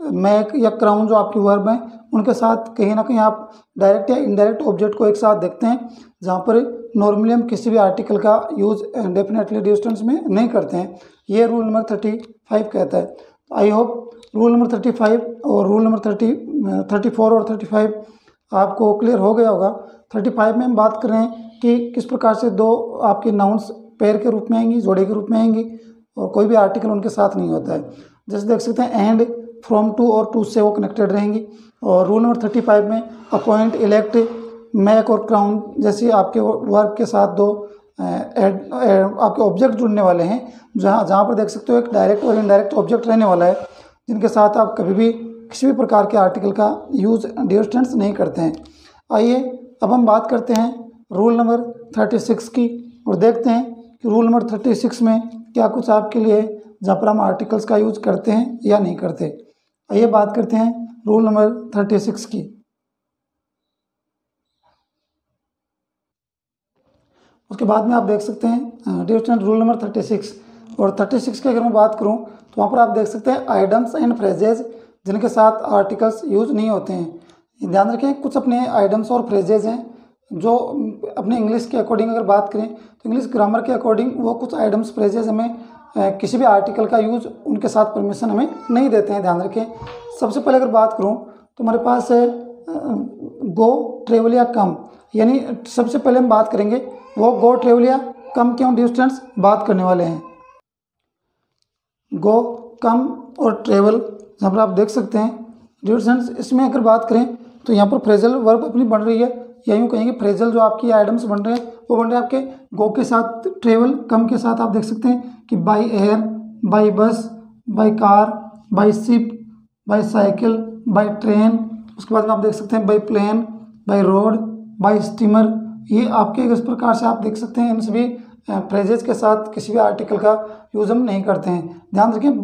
मेक या क्राउन जो आपकी वर्ब हैं उनके साथ कहीं ना कहीं आप डायरेक्ट या इनडायरेक्ट ऑब्जेक्ट को एक साथ देखते हैं, जहाँ पर नॉर्मली हम किसी भी आर्टिकल का यूज़ डेफिनेटली डिस्टेंस में नहीं करते हैं। ये रूल नंबर 35 कहता है। आई होप रूल नंबर 35 और रूल नंबर 34 और 35 आपको क्लियर हो गया होगा। 35 में हम बात कर रहे हैं कि किस प्रकार से दो आपकी नाउन्स पेयर के रूप में आएंगी, जोड़े के रूप में आएंगी, और कोई भी आर्टिकल उनके साथ नहीं होता है। जैसे देख सकते हैं एंड, फ्रॉम टू और टू से वो कनेक्टेड रहेंगी। और रूल नंबर 35 में अपॉइंट, इलेक्ट, मेक और क्राउन जैसे आपके वर्ब के साथ दो आपके ऑब्जेक्ट जुड़ने वाले हैं, जहाँ पर देख सकते हो एक डायरेक्ट और इनडायरेक्ट ऑब्जेक्ट रहने वाला है, जिनके साथ आप कभी भी किसी भी प्रकार के आर्टिकल का यूज़ डियर स्टूडेंट्स नहीं करते हैं। आइए अब हम बात करते हैं रूल नंबर 36 की, और देखते हैं कि रूल नंबर 36 में क्या कुछ आपके लिए जहाँ पर हम आर्टिकल्स का यूज़ करते हैं या नहीं करते। आइए बात करते हैं रूल नंबर 36 की। उसके बाद में आप देख सकते हैं डियर स्टूडेंट रूल नंबर 36 और 36 की अगर मैं बात करूं तो वहाँ पर आप देख सकते हैं आइडम्स एंड फ्रेजेज जिनके साथ आर्टिकल्स यूज़ नहीं होते हैं। ध्यान रखें कुछ अपने आइडम्स और फ्रेजेज हैं जो अपने इंग्लिश के अकॉर्डिंग अगर बात करें तो इंग्लिश ग्रामर के अकॉर्डिंग वो कुछ आइडम्स फ्रेजेज हमें किसी भी आर्टिकल का यूज़ उनके साथ परमिशन हमें नहीं देते हैं। ध्यान रखें सबसे पहले अगर बात करूँ तो हमारे पास है गो, ट्रेवल या कम, यानी सबसे पहले हम बात करेंगे वो गो, ट्रेवल या कम के डिस्टेंस बात करने वाले हैं। गो, कम और ट्रेवल जहाँ पर आप देख सकते हैं डिस्टेंस, इसमें अगर बात करें तो यहाँ पर फ्रेजल वर्ब अपनी बन रही है या यूँ कहेंगे फ्रेजल जो आपकी आइटम्स बन रहे हैं वो बन रहे हैं आपके गो के साथ ट्रेवल, कम के साथ आप देख सकते हैं कि by air, by bus, by car, by ship, by cycle, by train. उसके बाद में आप देख सकते हैं by plane, by road, by steamer. ये आपके इस प्रकार से आप देख सकते हैं इन सभी फ्रेजेस के साथ किसी भी आर्टिकल का यूज़ हम नहीं करते हैं। ध्यान रखें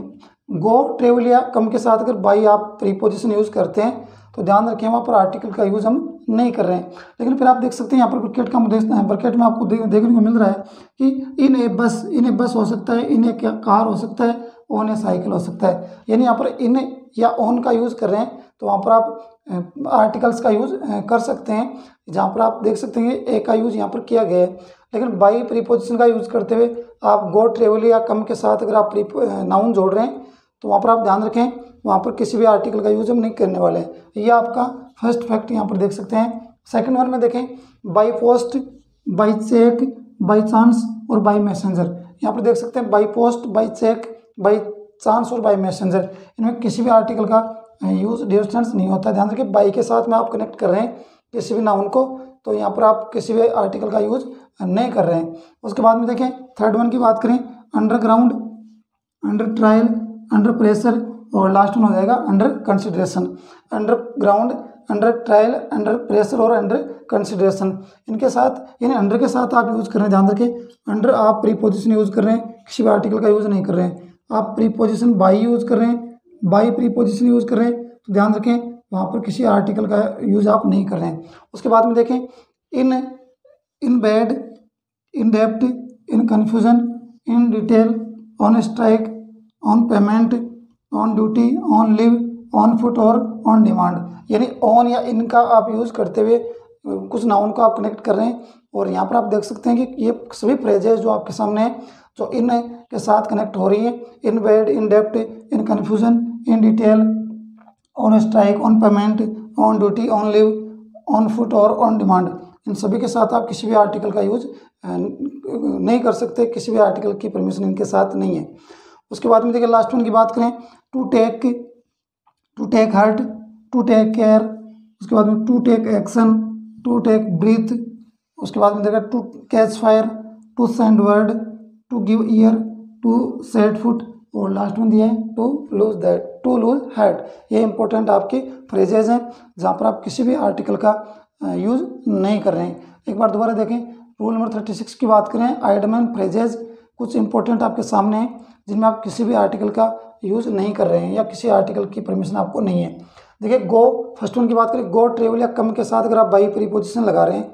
गो, ट्रेवल या कम के साथ अगर बाई आप प्रीपोजिशन यूज़ करते हैं तो ध्यान रखें वहाँ पर आर्टिकल का यूज़ हम नहीं कर रहे हैं। लेकिन फिर आप देख सकते हैं यहाँ पर ब्रैकेट का ब्रैकेट में आपको देखने को मिल रहा है कि इन ए बस हो सकता है, इन ए कार हो सकता है, ऑन ए साइकिल हो सकता है। यानी यहाँ पर इन या ऑन का यूज़ कर रहे हैं तो वहाँ पर आप आर्टिकल्स का यूज़ कर सकते हैं, जहाँ पर आप देख सकते हैं ए का यूज़ यहाँ पर किया गया है। लेकिन बाई प्रीपोजिशन का यूज़ करते हुए आप गो, ट्रेवल या कम के साथ अगर आप नाउन जोड़ रहे हैं तो वहाँ पर आप ध्यान रखें वहाँ पर किसी भी आर्टिकल का यूज़ हम नहीं करने वाले हैं। ये आपका फर्स्ट फैक्ट यहाँ पर देख सकते हैं। सेकंड वन में देखें by post, by cheque, by chance और बाई मैसेंजर। यहाँ पर देख सकते हैं by post, by cheque, by chance और बाई मैसेंजर, इनमें किसी भी आर्टिकल का यूज़ डियर स्टूडेंट्स नहीं होता। ध्यान रखें बाई के साथ में आप कनेक्ट कर रहे हैं किसी भी नाउन को तो यहाँ पर आप किसी भी आर्टिकल का यूज़ नहीं कर रहे हैं। उसके बाद में देखें थर्ड वन की बात करें underground, under trial, under pressure और लास्ट वन हो जाएगा under consideration. Underground, under trial, under pressure और अंडर कंसिडरेशन, इनके साथ यानी अंडर के साथ आप यूज़ कर रहे हैं। ध्यान रखें अंडर आप प्रीपोजिशन यूज़ कर रहे हैं, किसी भी आर्टिकल का यूज़ नहीं कर रहे हैं। आप प्रीपोजिशन बाई यूज़ कर रहे हैं, बाई प्रीपोजिशन यूज़ कर रहे हैं तो ध्यान रखें वहाँ पर किसी आर्टिकल का यूज़ आप नहीं कर रहे हैं। उसके बाद में देखें in bed, in depth, in confusion, in detail, on strike, on payment, on duty, on live, on foot और ऑन डिमांड। यानी ऑन या इन का आप यूज़ करते हुए कुछ नाउन को आप कनेक्ट कर रहे हैं। और यहाँ पर आप देख सकते हैं कि ये सभी फ्रेजेस जो आपके सामने हैं जो इन के साथ कनेक्ट हो रही है, in bed, in depth, in confusion, in detail, on strike, on payment, on duty, on live, on foot और ऑन डिमांड, इन सभी के साथ आप किसी भी आर्टिकल का यूज़ नहीं कर सकते, किसी भी आर्टिकल की परमिशन इनके साथ नहीं है। उसके बाद में देखिए लास्ट वन की बात करें to take heart, to take care, उसके बाद में to take action, to take breath, उसके बाद में देखा to catch fire, to send word, to give ear, to set foot और लास्ट में दिया है to lose that, to lose head. ये इंपॉर्टेंट आपके फ्रेजेज हैं जहाँ पर आप किसी भी आर्टिकल का यूज़ नहीं कर रहे हैं। एक बार दोबारा देखें रूल नंबर 36 की बात करें आइडमन फ्रेजेज कुछ इंपॉर्टेंट आपके सामने हैं जिनमें आप किसी भी आर्टिकल का यूज़ नहीं कर रहे हैं या किसी आर्टिकल की परमिशन आपको नहीं है। देखिए गो, फर्स्ट वन की बात करें गो, ट्रेवल या कम के साथ अगर आप बाई प्रीपोजिशन लगा रहे हैं,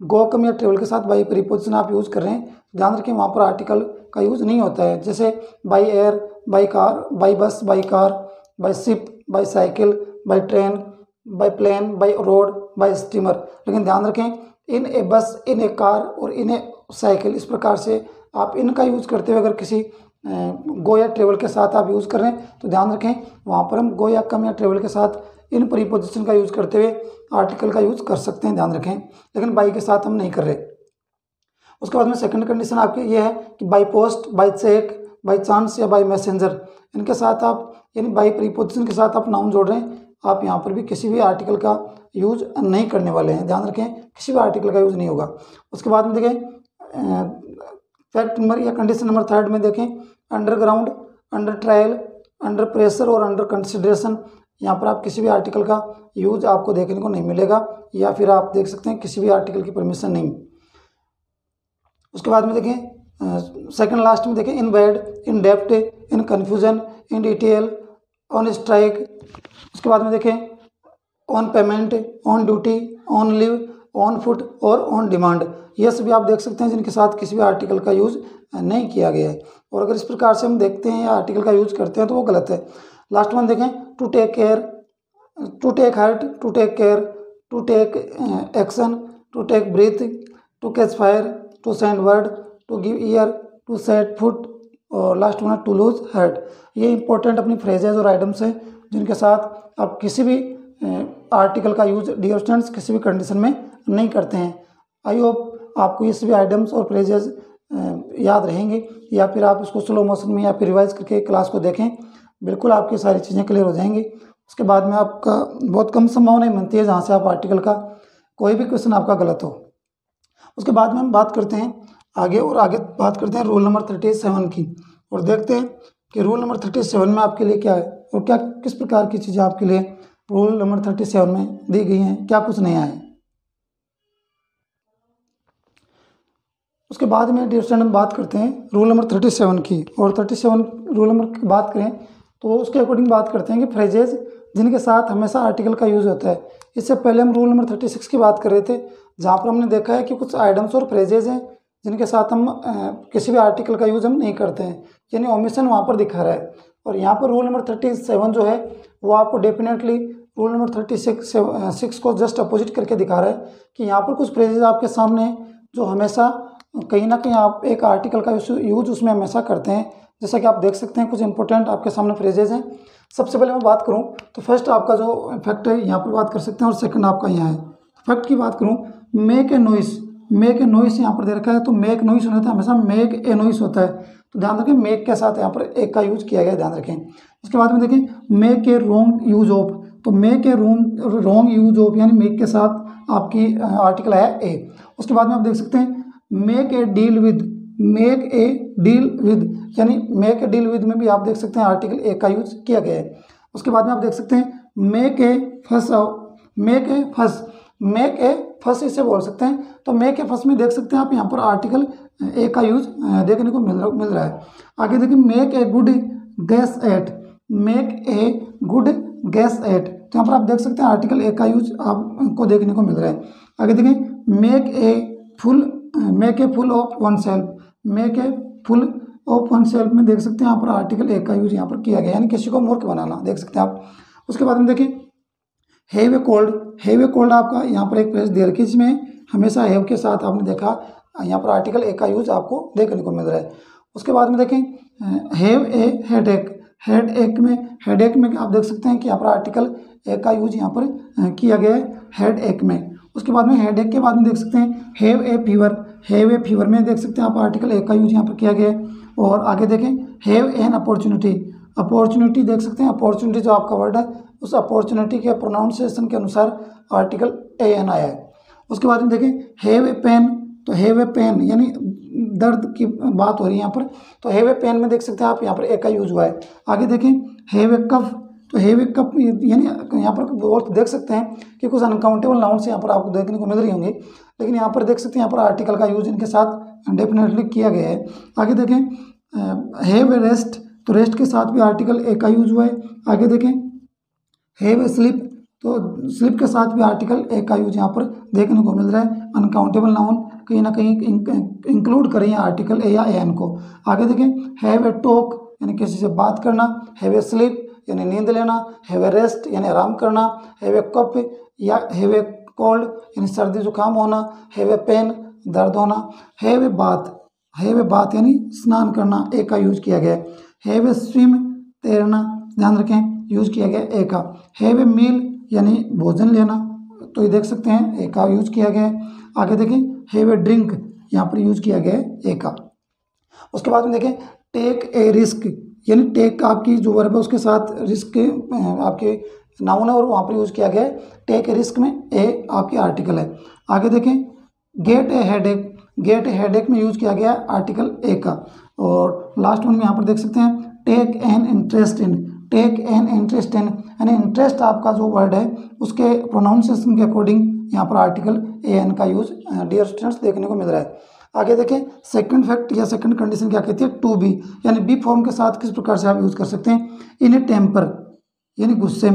गो कम या ट्रेवल के साथ बाई प्रीपोजिशन आप यूज़ कर रहे हैं, ध्यान रखें वहाँ पर आर्टिकल का यूज़ नहीं होता है। जैसे by air, by car, by bus, by car, by ship, by cycle, by train, by plane, by road, by steamer. लेकिन ध्यान रखें इन ए बस, इन ए कार और इन ए साइकिल, इस प्रकार से आप इनका यूज़ करते हुए अगर किसी गो या ट्रेवल के साथ आप यूज़ कर रहे हैं तो ध्यान रखें वहाँ पर हम गो या कम या ट्रेवल के साथ इन प्रीपोजिशन का यूज़ करते हुए आर्टिकल का यूज़ कर सकते हैं, ध्यान रखें, लेकिन बाई के साथ हम नहीं कर रहे। उसके बाद में सेकंड कंडीशन आपकी ये है कि by post, by cheque, by chance या बाई मैसेंजर, इनके साथ आप यानी बाई प्रीपोजिशन के साथ आप नाउन जोड़ रहे हैं, आप यहाँ पर भी किसी भी आर्टिकल का यूज़ नहीं करने वाले हैं, ध्यान रखें किसी भी आर्टिकल का यूज़ नहीं होगा। उसके बाद में देखें फैक्ट नंबर या कंडीशन नंबर थर्ड में देखें underground, under trial, under pressure और अंडर कंसिडरेशन, यहाँ पर आप किसी भी आर्टिकल का यूज आपको देखने को नहीं मिलेगा या फिर आप देख सकते हैं किसी भी आर्टिकल की परमिशन नहीं। उसके बाद में देखें सेकंड लास्ट में देखें in bed, in depth, in confusion, in detail, on strike, उसके बाद में देखें on payment, on duty, on live, on foot और ऑन डिमांड, ये सभी आप देख सकते हैं जिनके साथ किसी भी आर्टिकल का यूज़ नहीं किया गया है। और अगर इस प्रकार से हम देखते हैं या आर्टिकल का यूज़ करते हैं तो वो गलत है। लास्ट वन देखें to take care, to take heart, to take care, to take action, to take breath, to catch fire, to send word, to give ear, to set foot और last one है to lose head. ये important अपनी phrases और items हैं जिनके साथ आप किसी भी आर्टिकल का यूज डियर स्टूडेंट्स किसी भी कंडीशन में नहीं करते हैं। आई होप आपको ये सभी आइटम्स और फ्रेजेज याद रहेंगे या फिर आप इसको स्लो मोशन में या फिर रिवाइज करके क्लास को देखें, बिल्कुल आपकी सारी चीज़ें क्लियर हो जाएंगी। उसके बाद में आपका बहुत कम संभावना बनती है जहाँ से आप आर्टिकल का कोई भी क्वेश्चन आपका गलत हो। उसके बाद में हम बात करते हैं आगे बात करते हैं रूल नंबर 37 की, और देखते हैं कि रूल नंबर 37 में आपके लिए क्या है और क्या किस प्रकार की चीज़ें आपके लिए रूल नंबर 37 में दी गई हैं, क्या कुछ नया है। उसके बाद में डियर स्टूडेंट हम बात करते हैं रूल नंबर 37 की, और 37 रूल नंबर की बात करें तो उसके अकॉर्डिंग बात करते हैं कि फ्रेजेज जिनके साथ हमेशा आर्टिकल का यूज़ होता है। इससे पहले हम रूल नंबर 36 की बात कर रहे थे, जहाँ पर हमने देखा है कि कुछ आइटम्स और फ्रेजेज हैं जिनके साथ हम किसी भी आर्टिकल का यूज़ हम नहीं करते हैं, यानी ओमिशन वहाँ पर दिखा रहा है। और यहाँ पर रूल नंबर 37 जो है वो आपको डेफिनेटली रूल नंबर 36 को जस्ट अपोजिट करके दिखा रहा है कि यहाँ पर कुछ फ्रेजेज आपके सामने जो हमेशा कहीं ना कहीं आप एक आर्टिकल का यूज उसमें हमेशा करते हैं। जैसा कि आप देख सकते हैं कुछ इंपॉर्टेंट आपके सामने फ्रेजेज हैं। सबसे पहले मैं बात करूं तो फर्स्ट आपका जो फैक्ट है यहाँ पर बात कर सकते हैं, और सेकंड आपका यहाँ है। फैक्ट की बात करूं, मेक ए नॉइस यहाँ पर दे रखा है, तो मेक नॉइस होता है हमेशा मेक ए नॉइस होता है, तो ध्यान रखें मेक के साथ यहाँ पर एक का यूज किया गया, ध्यान रखें। इसके बाद में देखें make a wrong use of, तो make a wrong use of यानी मेक के साथ आपकी आर्टिकल है ए। उसके बाद में आप देख सकते हैं मेक ए डील विद यानी मेक ए डील विद में भी आप देख सकते हैं आर्टिकल ए का यूज किया गया है। उसके बाद में आप देख सकते हैं मेक ए फस इसे बोल सकते हैं, तो मेक ए फस में देख सकते हैं आप यहाँ पर आर्टिकल ए का यूज देखने को मिल रहा है। आगे देखिए make a good guess at, तो यहाँ पर आप देख सकते हैं आर्टिकल ए का यूज आपको देखने को मिल रहा है। आगे देखिए make a fool of one self में देख सकते हैं यहाँ पर आर्टिकल ए का यूज यहाँ पर किया गया, यानी किसी को मूर्ख बनाना, देख सकते हैं आप। उसके बाद में देखिए हैव ए कोल्ड आपका यहाँ पर एक फ्रेज दे रखी है जिसमें हमेशा हैव के साथ आपने देखा यहाँ पर आर्टिकल ए का यूज आपको देखने को मिल रहा है। उसके बाद में देखें हैव ए हेडेक में आप देख सकते हैं कि यहाँ पर आर्टिकल ए का यूज यहाँ पर किया गया है हेडेक में। उसके बाद में हेडेक के बाद में देख सकते हैं हैव ए फीवर में देख सकते हैं आप आर्टिकल ए का यूज यहाँ पर किया गया है। और आगे देखें हैव एन अपॉर्चुनिटी देख सकते हैं, अपॉर्चुनिटी जो आपका वर्ड है उस अपॉर्चुनिटी के प्रोनाउंसिएशन के अनुसार आर्टिकल ए एन आया है। उसके बाद में देखें हैव ए पेन, तो हैव ए पेन यानी दर्द की बात हो रही है यहाँ पर, तो हैव ए पेन में देख सकते हैं आप यहाँ पर ए का यूज हुआ है। आगे देखें हैव ए कफ, तो हैव ए कप यानी यहाँ पर और देख सकते हैं कि कुछ अनकाउंटेबल नाउन्स यहाँ पर आपको देखने को मिल रही होंगी, लेकिन यहाँ पर देख सकते हैं यहाँ पर आर्टिकल का यूज इनके साथ डेफिनेटली किया गया है। आगे देखें हैव ए रेस्ट, तो रेस्ट के साथ भी आर्टिकल ए का यूज हुआ है। आगे देखें हैव ए स्लिप, तो स्लिप के साथ भी आर्टिकल ए का यूज यहाँ पर देखने को मिल रहा है। अनकाउंटेबल नाउन कहीं ना कहीं इंक्लूड करें आर्टिकल ए या एन को। आगे देखें हैव ए टॉक यानी किसी से बात करना, हैव ए स्लिप यानी नींद लेना, हैव ए रेस्ट यानी आराम करना, हैव ए कप या हैव ए कोल्ड यानी सर्दी जुकाम होना, हैव ए पेन दर्द होना, हैव ए बात यानी स्नान करना ए का यूज किया गया है। हैव ए स्विम तैरना, ध्यान रखें यूज किया गया ए का। हैव ए मील यानी भोजन लेना, तो ये देख सकते हैं ए का यूज किया गया है। आगे देखें हैव ए ड्रिंक, यहाँ पर यूज किया गया है ए का। उसके बाद में देखें टेक ए रिस्क यानी टेक आपकी जो वर्ब है उसके साथ रिस्क आपके नाउन है और वहाँ पर यूज किया गया है। टेक ए रिस्क में ए आपकी आर्टिकल है। आगे देखें गेट ए हेडेक में यूज किया गया है आर्टिकल ए का। और लास्ट वन में यहाँ पर देख सकते हैं टेक एन इंटरेस्ट इन यानी इंटरेस्ट आपका जो वर्ड है उसके प्रोनाउंसिएशन के अकॉर्डिंग यहाँ पर आर्टिकल ए एन का यूज डियर स्टूडेंट्स देखने को मिल रहा है। आगे देखें सेकंड फैक्ट या सेकंड कंडीशन क्या कहती है, टू बी यानी बी फॉर्म के साथ किस प्रकार से आप यूज कर सकते हैं। इन ए टेम्पर यानी गुस्से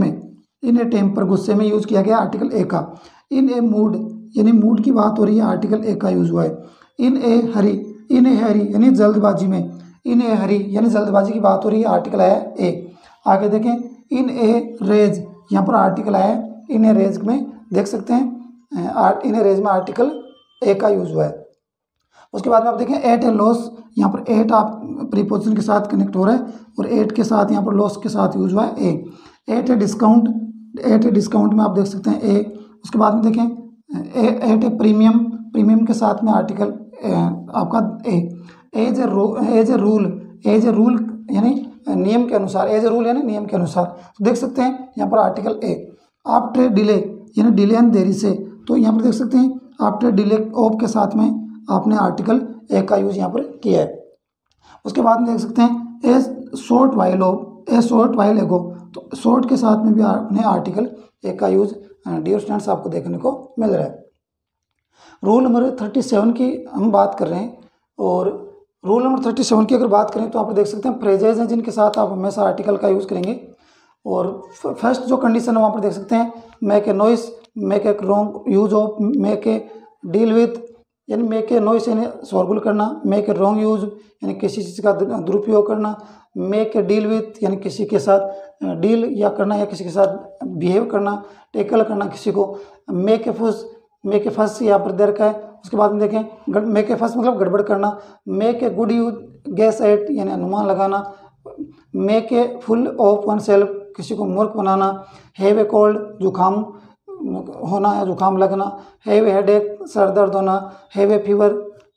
में यूज किया गया आर्टिकल ए का। इन ए मूड यानी मूड की बात हो रही है आर्टिकल ए का यूज हुआ है। इन ए हरी यानी जल्दबाजी में, इन ए हरी यानी जल्दबाजी की बात हो रही है आर्टिकल आया ए। आगे देखें इन ए रेज, यहाँ पर आर्टिकल आया है इन ए रेज में, देख सकते हैं इन ए रेज में आर्टिकल ए का यूज हुआ है। उसके बाद में आप देखें एट ए लॉस, यहाँ पर एट आप प्रीपोजिशन के साथ कनेक्ट हो रहा है और एट के साथ यहाँ पर लॉस के साथ यूज हुआ है ए। एट ए डिस्काउंट में आप देख सकते हैं ए। उसके बाद में देखें एट ए प्रीमियम के साथ में आर्टिकल आपका ए। एज ए रूल यानी नियम के अनुसार, एज ए रूल यानी नियम के अनुसार, तो देख सकते हैं यहाँ पर आर्टिकल ए। आफ्टर डिले यानी डिले एंड देरी से, तो यहाँ पर देख सकते हैं आफ्टर डिलेक्ट ऑफ के साथ में आपने आर्टिकल ए का यूज यहाँ पर किया है। उसके बाद में देख सकते हैं ए short while of A short while एगो, तो शॉर्ट के साथ में भी आपने आर्टिकल ए का यूज डियर स्टूडेंट्स आपको देखने को मिल रहा है। रूल नंबर 37 की हम बात कर रहे हैं, और रूल नंबर 37 की अगर बात करें तो आप देख सकते हैं फ्रेजेज हैं जिनके साथ आप हमेशा आर्टिकल का यूज़ करेंगे। और फर्स्ट जो कंडीशन है वहाँ पर देख सकते हैं make a noise, make a wrong use of, make a deal with यानी मेक ए नॉइस यानी शोरगुल करना, मेक ए रॉन्ग यूज यानी किसी चीज़ का दुरुपयोग करना, मेक ए डील विथ यानी किसी के साथ डील या करना या किसी के साथ बिहेव करना, टेकल करना किसी को, मेक ए फस यहाँ पर दे रखा है। उसके बाद में देखें मेक ए फस मतलब गड़बड़ करना, make a good use guess at यानी अनुमान लगाना, make a fool of oneself किसी को मूर्ख बनाना, हैव ए कोल्ड जुकाम होना या जुकाम लगना, हैव ए हेडेक सर दर्द होना, हैव ए फीवर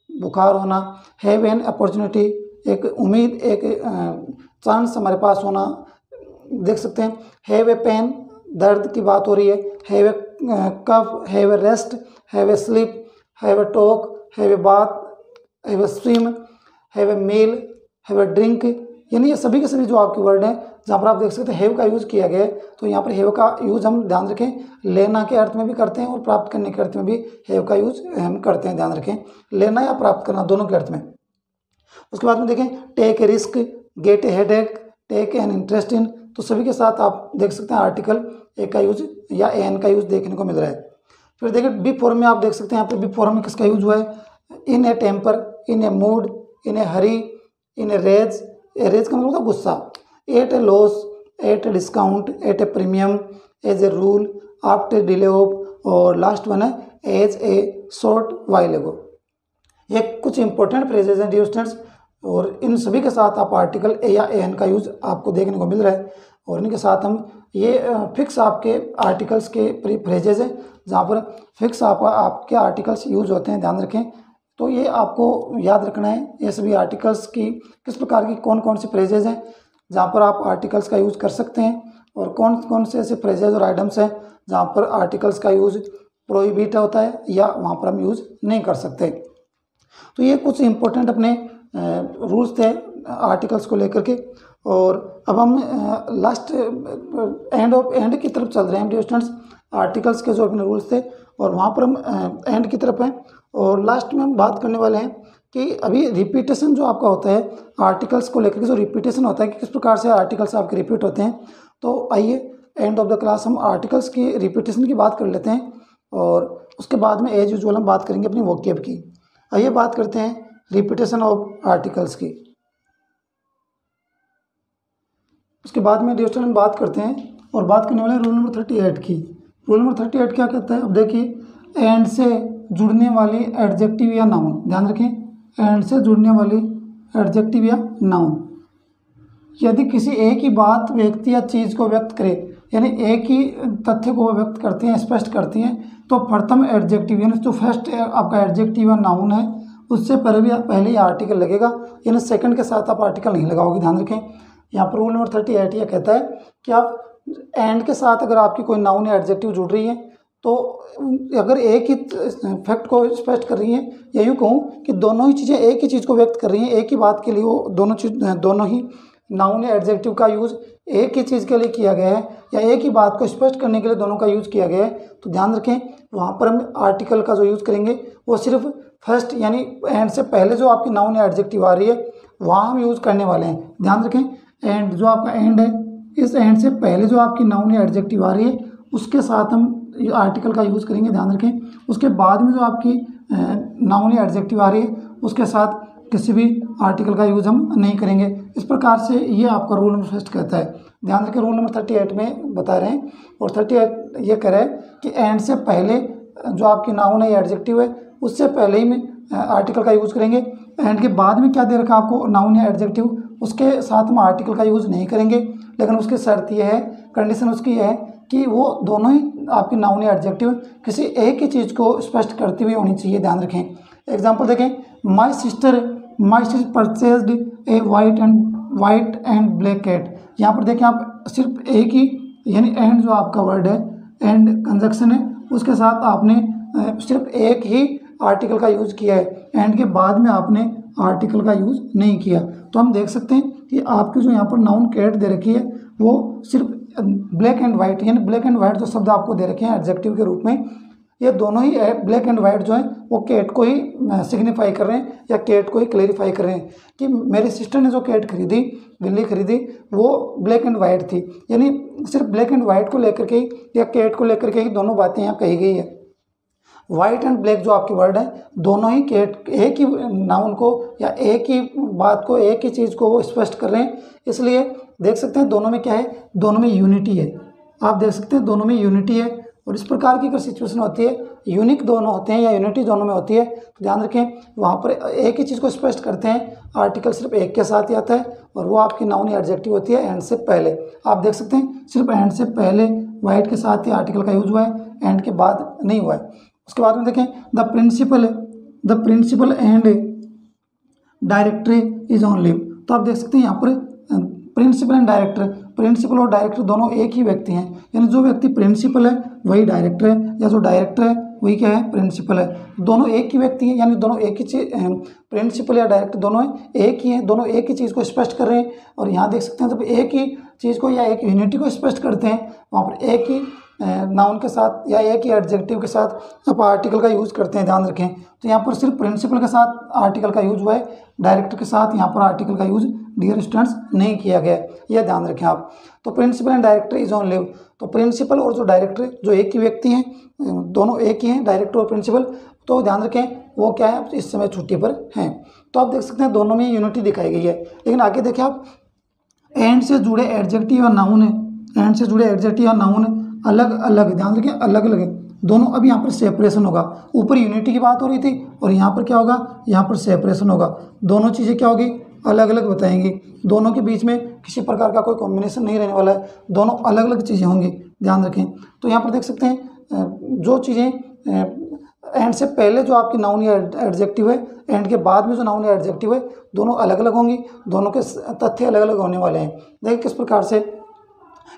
बुखार होना, हैव एन अपॉर्चुनिटी एक उम्मीद एक चांस हमारे पास होना, देख सकते हैं हैव ए पेन दर्द की बात हो रही है, have a cough, have a rest, have a sleep, have a talk, have a bath, have a swim, have a meal, have a drink, यानी ये सभी के सभी जो आपके वर्ड हैं जहाँ पर आप देख सकते हैं हैव का यूज़ किया गया है। तो यहाँ पर हैव का यूज़ हम ध्यान रखें लेना के अर्थ में भी करते हैं और प्राप्त करने के अर्थ में भी हैव का यूज़ हम करते हैं, ध्यान रखें लेना या प्राप्त करना दोनों के अर्थ में। उसके बाद में देखें take a risk, get a headache, take an interest in, तो सभी के साथ आप देख सकते हैं आर्टिकल ए का यूज या एन का यूज देखने को मिल रहा है। फिर देखिए बी फॉर्म में आप देख सकते हैं यहाँ पर बी फॉर्म में किसका यूज हुआ है, in a temper, in a mood, in a hurry, in a rage का मतलब होता है गुस्सा, at a loss, at a discount, at a premium, as a rule, after delay of, और लास्ट वन है as a short while ago. ये कुछ important phrases हैं डियर स्टूडेंट्स, और इन सभी के साथ आप आर्टिकल ए या एन का यूज आपको देखने को मिल रहा है। और इनके साथ हम ये फिक्स आपके आर्टिकल्स के फ्रेजेज हैं जहाँ पर फिक्स आपके आर्टिकल्स यूज होते हैं, ध्यान रखें। तो ये आपको याद रखना है ये सभी आर्टिकल्स की किस प्रकार की कौन कौन सी फ्रेजेज हैं जहाँ पर आप आर्टिकल्स का यूज़ कर सकते हैं, और कौन कौन से ऐसे फ्रेजेज और आइटम्स हैं जहाँ पर आर्टिकल्स का यूज़ प्रोहिबिट होता है या वहाँ पर हम यूज़ नहीं कर सकते। तो ये कुछ इंपॉर्टेंट अपने रूल्स थे आर्टिकल्स को लेकर के। और अब हम लास्ट एंड की तरफ चल रहे हैं डियर स्टूडेंट्स। आर्टिकल्स के जो अपने रूल्स थे और वहाँ पर हम एंड की तरफ हैं, और लास्ट में हम बात करने वाले हैं कि अभी रिपीटेशन जो आपका होता है आर्टिकल्स को लेकर के, जो रिपीटेशन होता है कि किस प्रकार से आर्टिकल्स आपके रिपीट होते हैं। तो आइए एंड ऑफ द क्लास हम आर्टिकल्स की रिपीटेशन की बात कर लेते हैं, और उसके बाद में एज यूजुअल हम बात करेंगे अपनी वोकेब की। आइए बात करते हैं रिपीटेशन ऑफ आर्टिकल्स की। उसके बाद में डियर स्टूडेंट बात करते हैं और बात करने वाले रूल नंबर 38 की। रूल नंबर 38 क्या कहता है, अब देखिए एंड से जुड़ने वाली एडजेक्टिव या नाउन, ध्यान रखें एंड से जुड़ने वाली एडजेक्टिव या नाउन यदि किसी एक ही बात व्यक्ति या चीज़ को व्यक्त करे, यानी एक ही तथ्य को व्यक्त करते हैं स्पष्ट करती हैं, तो प्रथम एडजेक्टिव यानी जो फर्स्ट आपका एडजेक्टिव या नाउन है उससे पहले ही आर्टिकल लगेगा, यानी सेकंड के साथ आप आर्टिकल नहीं लगाओगे, ध्यान रखें। यहाँ पर रूल नंबर 38 यह कहता है कि आप एंड के साथ अगर आपकी कोई नाउन या एडजेक्टिव जुड़ रही है तो अगर एक ही फैक्ट को स्पष्ट कर रही हैं, या यूँ कहूँ कि दोनों ही चीज़ें एक ही चीज़ को व्यक्त कर रही हैं, एक ही बात के लिए वो दोनों ही नाउन या एडजेक्टिव का यूज़ एक ही चीज़ के लिए किया गया है या एक ही बात को स्पष्ट करने के लिए दोनों का यूज़ किया गया है, तो ध्यान रखें वहाँ पर हम आर्टिकल का जो यूज़ करेंगे वो सिर्फ फर्स्ट यानी एंड से पहले जो आपकी नाउन या एडजेक्टिव आ रही है वहाँ हम यूज़ करने वाले हैं। ध्यान रखें एंड जो आपका एंड है, इस एंड से पहले जो आपकी नाउन या एडजेक्टिव आ रही है उसके साथ हम आर्टिकल का यूज़ करेंगे, ध्यान रखें। उसके बाद में जो आपकी नाउन या एडजेक्टिव आ रही है उसके साथ किसी भी आर्टिकल का यूज़ हम नहीं करेंगे। इस प्रकार से ये आपका रूल नंबर फर्स्ट कहता है, ध्यान रखें। रूल नंबर 38 में बता रहे हैं, और 38 ये कह रहा है कि एंड से पहले जो आपकी नाउन है या एडजेक्टिव है उससे पहले ही में आर्टिकल का यूज़ करेंगे। एंड के बाद में क्या दे रखा आपको नाउन या एडजेक्टिव, उसके साथ हम आर्टिकल का यूज़ नहीं करेंगे, लेकिन उसकी शर्त यह है, कंडीशन उसकी यह है कि वो दोनों ही आपकी नाउन या एडजेक्टिव किसी एक ही चीज़ को स्पष्ट करती हुई होनी चाहिए, ध्यान रखें। एग्जाम्पल देखें, my sister purchased a white and black cat. यहाँ पर देखें आप सिर्फ एक ही यानी एंड जो आपका वर्ड है एंड कंजक्शन है उसके साथ आपने सिर्फ एक ही आर्टिकल का यूज़ किया है, एंड के बाद में आपने आर्टिकल का यूज़ नहीं किया, तो हम देख सकते हैं कि आपकी जो यहाँ पर नाउन कैट दे रखी है वो सिर्फ ब्लैक एंड वाइट, यानी ब्लैक एंड वाइट जो शब्द आपको दे रखे हैं एडजेक्टिव के रूप में, ये दोनों ही ब्लैक एंड वाइट जो है वो कैट को ही सिग्निफाई कर रहे हैं या कैट को ही क्लेरिफाई कर रहे हैं कि मेरे सिस्टर ने जो कैट खरीदी, बिल्ली खरीदी, वो ब्लैक एंड वाइट थी, यानी सिर्फ ब्लैक एंड वाइट को लेकर के ही या कैट को लेकर के ही दोनों बातें यहाँ कही गई है। वाइट एंड ब्लैक जो आपकी वर्ड है दोनों ही कैट एक ही नाउन को या एक ही बात को, एक ही चीज़ को वो स्पष्ट कर रहे हैं, इसलिए देख सकते हैं दोनों में क्या है, दोनों में यूनिटी है। आप देख सकते हैं दोनों में यूनिटी है, और इस प्रकार की अगर सिचुएशन होती है, यूनिक दोनों होते हैं या यूनिटी दोनों में होती है, तो ध्यान रखें वहाँ पर एक ही चीज़ को स्पष्ट करते हैं, आर्टिकल सिर्फ एक के साथ ही आता है और वो आपकी नाउन या एडजेक्टिव होती है एंड से पहले। आप देख सकते हैं सिर्फ एंड से पहले वाइट के साथ ही आर्टिकल का यूज हुआ है, एंड के बाद नहीं हुआ है। उसके बाद में देखें the principal and director is on leave, तो आप देख सकते हैं यहाँ पर प्रिंसिपल एंड डायरेक्टर, प्रिंसिपल और डायरेक्टर दोनों एक ही व्यक्ति हैं, यानी जो व्यक्ति प्रिंसिपल है वही डायरेक्टर है, या जो डायरेक्टर है वही क्या है, प्रिंसिपल है। दोनों एक ही व्यक्ति हैं, यानी दोनों एक ही चीज, प्रिंसिपल या डायरेक्टर दोनों एक ही हैं, दोनों एक ही चीज़ को स्पष्ट कर रहे हैं। और यहाँ देख सकते हैं जब एक ही चीज़ को या एक यूनिटी को स्पष्ट करते हैं, वहाँ पर एक ही नाउन के साथ या एक ही एडजेक्टिव के साथ आप आर्टिकल का यूज़ करते हैं, ध्यान रखें। तो यहाँ पर सिर्फ प्रिंसिपल के साथ आर्टिकल का यूज हुआ है, डायरेक्टर के साथ यहाँ पर आर्टिकल का यूज डियर स्टूडेंट्स नहीं किया गया है, यह ध्यान रखें आप। तो principal and director is on leave, तो प्रिंसिपल और जो डायरेक्टर जो एक ही व्यक्ति हैं, दोनों एक ही हैं, डायरेक्टर और प्रिंसिपल, तो ध्यान रखें वो क्या है, इस समय छुट्टी पर हैं। तो आप देख सकते हैं दोनों में यूनिटी दिखाई गई है। लेकिन आगे देखें आप, एंड से जुड़े एडजेक्टिव और नाउन है, एंड से जुड़े एडजेक्टिव और नाउन अलग अलग, ध्यान रखें अलग अलग है दोनों। अब यहाँ पर सेपरेशन होगा, ऊपर यूनिटी की बात हो रही थी और यहाँ पर क्या होगा, यहाँ पर सेपरेशन होगा। दोनों चीज़ें क्या होगी, अलग अलग बताएंगी, दोनों के बीच में किसी प्रकार का कोई कॉम्बिनेशन नहीं रहने वाला है, दोनों अलग अलग चीज़ें होंगी, ध्यान रखें। तो यहाँ पर देख सकते हैं जो चीज़ें एंड से पहले जो आपकी नाउन या एडजेक्टिव है, एंड के बाद में जो नाउन या एडजेक्टिव है, दोनों अलग अलग होंगी, दोनों के तथ्य अलग अलग होने वाले हैं। देखिए किस प्रकार से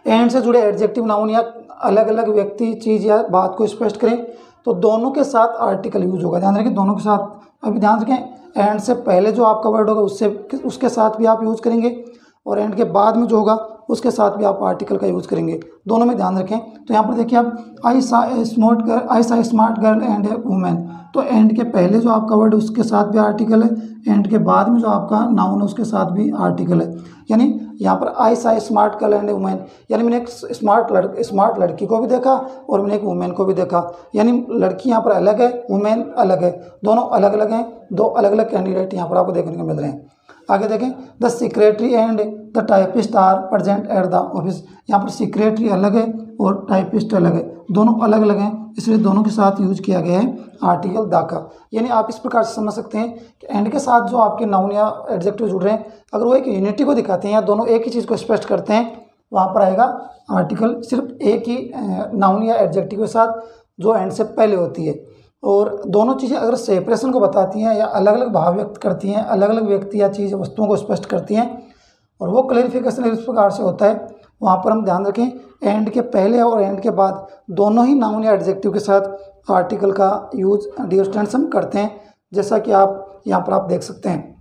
एंड से जुड़े एडजेक्टिव नाउन या अलग अलग व्यक्ति, चीज़ या बात को स्पष्ट करें तो दोनों के साथ आर्टिकल यूज होगा, ध्यान रखें दोनों के साथ। अभी ध्यान रखें एंड से पहले जो आपका वर्ड होगा उसके साथ भी आप यूज़ करेंगे, और एंड के बाद में जो होगा उसके साथ भी आप आर्टिकल का यूज़ करेंगे, दोनों में ध्यान रखें। तो यहाँ पर देखिए आप आई सा smart girl and A women, तो एंड के पहले जो आपका वर्ड उसके साथ भी आर्टिकल है, एंड के बाद में जो आपका नाउन है उसके साथ भी आर्टिकल है। यानी यहाँ पर आई सा smart girl and A women, यानी मैंने एक स्मार्ट लड़की को भी देखा और मैंने एक वुमेन को भी देखा, यानी लड़की यहाँ पर अलग है, वुमेन अलग है, दोनों अलग अलग हैं, दो अलग अलग कैंडिडेट यहाँ पर आपको देखने को मिल रहे हैं। आगे देखें the secretary and the typist are present at the office, यहाँ पर सेक्रेटरी अलग है और टाइपिस्ट अलग है, दोनों अलग अलग हैं, इसलिए दोनों के साथ यूज किया गया है आर्टिकल द का। यानी आप इस प्रकार से समझ सकते हैं कि एंड के साथ जो आपके नाउन या एडजेक्टिव जुड़ रहे हैं, अगर वो एक यूनिटी को दिखाते हैं या दोनों एक ही चीज़ को स्पष्ट करते हैं, वहाँ पर आएगा आर्टिकल सिर्फ एक ही नाउन या एडजेक्टिव के साथ जो एंड से पहले होती है। और दोनों चीज़ें अगर सेपरेशन को बताती हैं या अलग अलग भाव व्यक्त करती हैं, अलग अलग व्यक्ति या चीज़ वस्तुओं को स्पष्ट करती हैं, और वो क्लैरिफिकेशन इस प्रकार से होता है, वहाँ पर हम ध्यान रखें एंड के पहले और एंड के बाद दोनों ही नाउन या एडजेक्टिव के साथ आर्टिकल का यूज डियर स्टूडेंट्स हम करते हैं, जैसा कि आप यहाँ पर आप देख सकते हैं।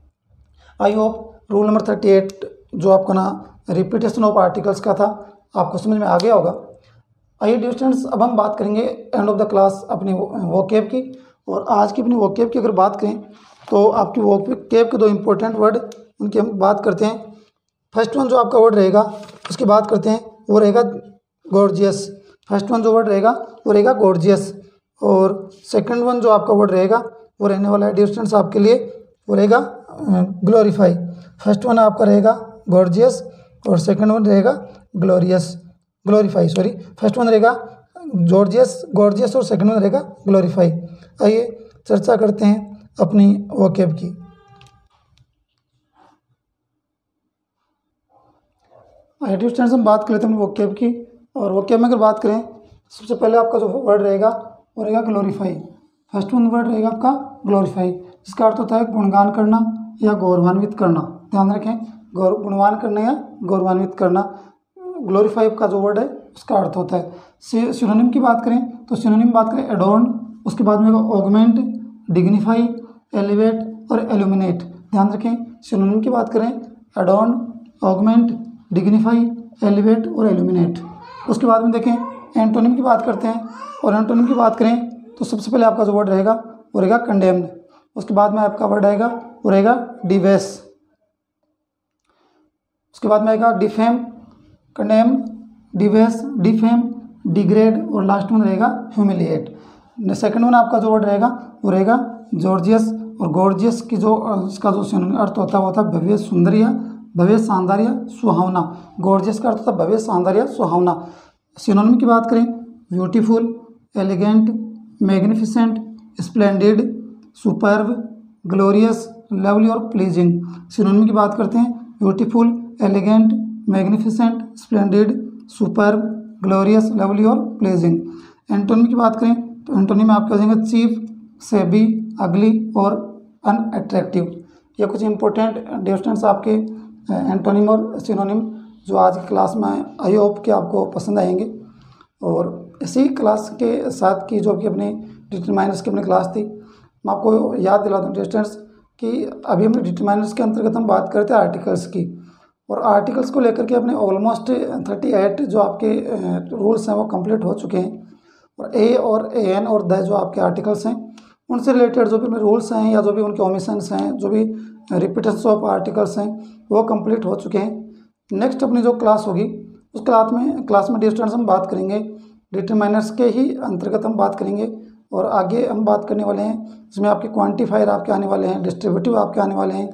आई होप रूल नंबर 38 जो आपका ना रिपीटेशन ऑफ आर्टिकल्स का था आपको समझ में आ गया होगा। आइए डियर स्टूडेंट्स अब हम बात करेंगे एंड ऑफ द क्लास अपनी वोकैब की, और आज की अपनी वोकैब की अगर बात करें तो आपकी वोकैब के दो इंपॉर्टेंट वर्ड उनकी हम बात करते हैं। फर्स्ट वन जो आपका वर्ड रहेगा उसकी बात करते हैं, वो रहेगा गॉर्जियस। फर्स्ट वन जो वर्ड रहेगा वो रहेगा गॉर्जियस, और सेकंड वन जो आपका वर्ड रहेगा वो रहने वाला है डियर स्टूडेंट्स आपके लिए, वो रहेगा ग्लोरीफाई। फर्स्ट वन आपका रहेगा गॉर्जियस और सेकंड वन रहेगा ग्लोरीफाई सॉरी, फर्स्ट वन रहेगा गॉर्जियस और सेकंड वन रहेगा ग्लोरीफाई। आइए चर्चा करते हैं अपनी वोकैब की। आइए डियर स्टूडेंट्स हम बात कर लेते हैं अपनी वोकैब की, और वोकैब में अगर बात करें सबसे पहले आपका जो वर्ड रहेगा वो रहेगा ग्लोरीफाई। फर्स्ट वन वर्ड रहेगा आपका ग्लोरीफाई, जिसका अर्थ होता है गुणगान करना या गौरवान्वित करना। ध्यान रखें गुणगान करना या गौरवान्वित करना, ग्लोरीफाई का जो वर्ड है उसका अर्थ होता है। सिनोनिम की बात करें तो सिनोनिम बात करें एडोर्न, उसके बाद में ऑगमेंट, डिग्निफाई, एलिवेट और एल्यूमिनेट। ध्यान रखें, सिनोनिम की बात करें एडॉर्न, ऑगमेंट, डिग्निफाई, एलिवेट और एल्यूमिनेट। उसके बाद में देखें एंटोनिम की बात करते हैं, और एंटोनिम की बात करें तो सबसे पहले आपका जो वर्ड रहेगा वो रहेगा कंडेम्ड। उसके बाद में आपका वर्ड आएगा वो रहेगा डिवेस। उसके बाद में आएगा डिफेम, कंडेम, डिवेस, डिफेम, डिग्रेड और लास्ट में रहेगा ह्यूमिलिएट। सेकंड वन आपका जो वर्ड रहेगा वो रहेगा जॉर्जियस, और गॉर्जियस की जो इसका जो सिनोनिम अर्थ होता है वो होता है भव्य, सुंदर या भव्य, शानदार या सुहावना। गॉर्जियस का अर्थ होता है भव्य, शानदार या सुहावना। सिनोनिम की बात करें beautiful, elegant, magnificent, splendid, superb, glorious, lovely और प्लीजिंग। सिनोनिम की बात करते हैं beautiful, elegant, magnificent, splendid, superb, glorious, lovely और प्लीजिंग। एंटोनिम की बात करें तो एंटोनिम में आपके हो जाएंगे चीप, सेबी, अगली और अनअट्रैक्टिव। ये कुछ इंपॉर्टेंट डिफरेंस आपके एंटोनिम और सिनोनिम जो आज की क्लास में आई होप कि आपको पसंद आएंगे। और इसी क्लास के साथ की जो कि अपनी डिटरमाइनर्स की अपनी क्लास थी, मैं आपको याद दिला दूँ डिस्टेंस कि अभी हमने डिटरमाइनर्स के अंतर्गत हम बात करते हैं आर्टिकल्स की, और आर्टिकल्स को लेकर के अपने ऑलमोस्ट 38 जो आपके रूल्स हैं वो कंप्लीट हो चुके हैं। और ए और एन और द जो आपके आर्टिकल्स हैं उनसे रिलेटेड जो भी रूल्स हैं या जो भी उनके ओमिशंस हैं, जो भी रिपीटेशंस ऑफ आर्टिकल्स हैं वो कंप्लीट हो चुके हैं। नेक्स्ट अपनी जो क्लास होगी उस क्लास में डिस्टेंस हम बात करेंगे, डिटरमाइनर्स के ही अंतर्गत हम बात करेंगे। और आगे हम बात करने वाले हैं इसमें आपके क्वांटिफायर आपके आने वाले हैं, डिस्ट्रीब्यूटिव आपके आने वाले हैं,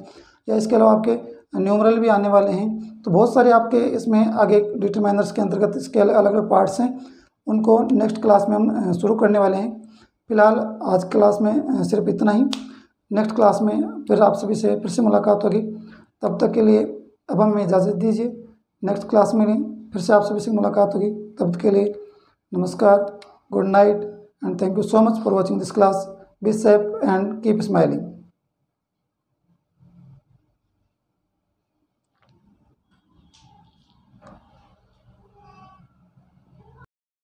या इसके अलावा आपके न्यूमरल भी आने वाले हैं। तो बहुत सारे आपके इसमें आगे डिटरमाइनर्स के अंतर्गत इसके अलग अलग पार्ट्स हैं, उनको नेक्स्ट क्लास में हम शुरू करने वाले हैं। फिलहाल आज क्लास में सिर्फ इतना ही। नेक्स्ट क्लास में फिर आप सभी से फिर से मुलाकात होगी। तब तक के लिए अब हमें इजाज़त दीजिए। नेक्स्ट क्लास में फिर से आप सभी से मुलाकात होगी। तब तक के लिए नमस्कार, good night, and thank you so much for watching this class. Be safe and keep smiling.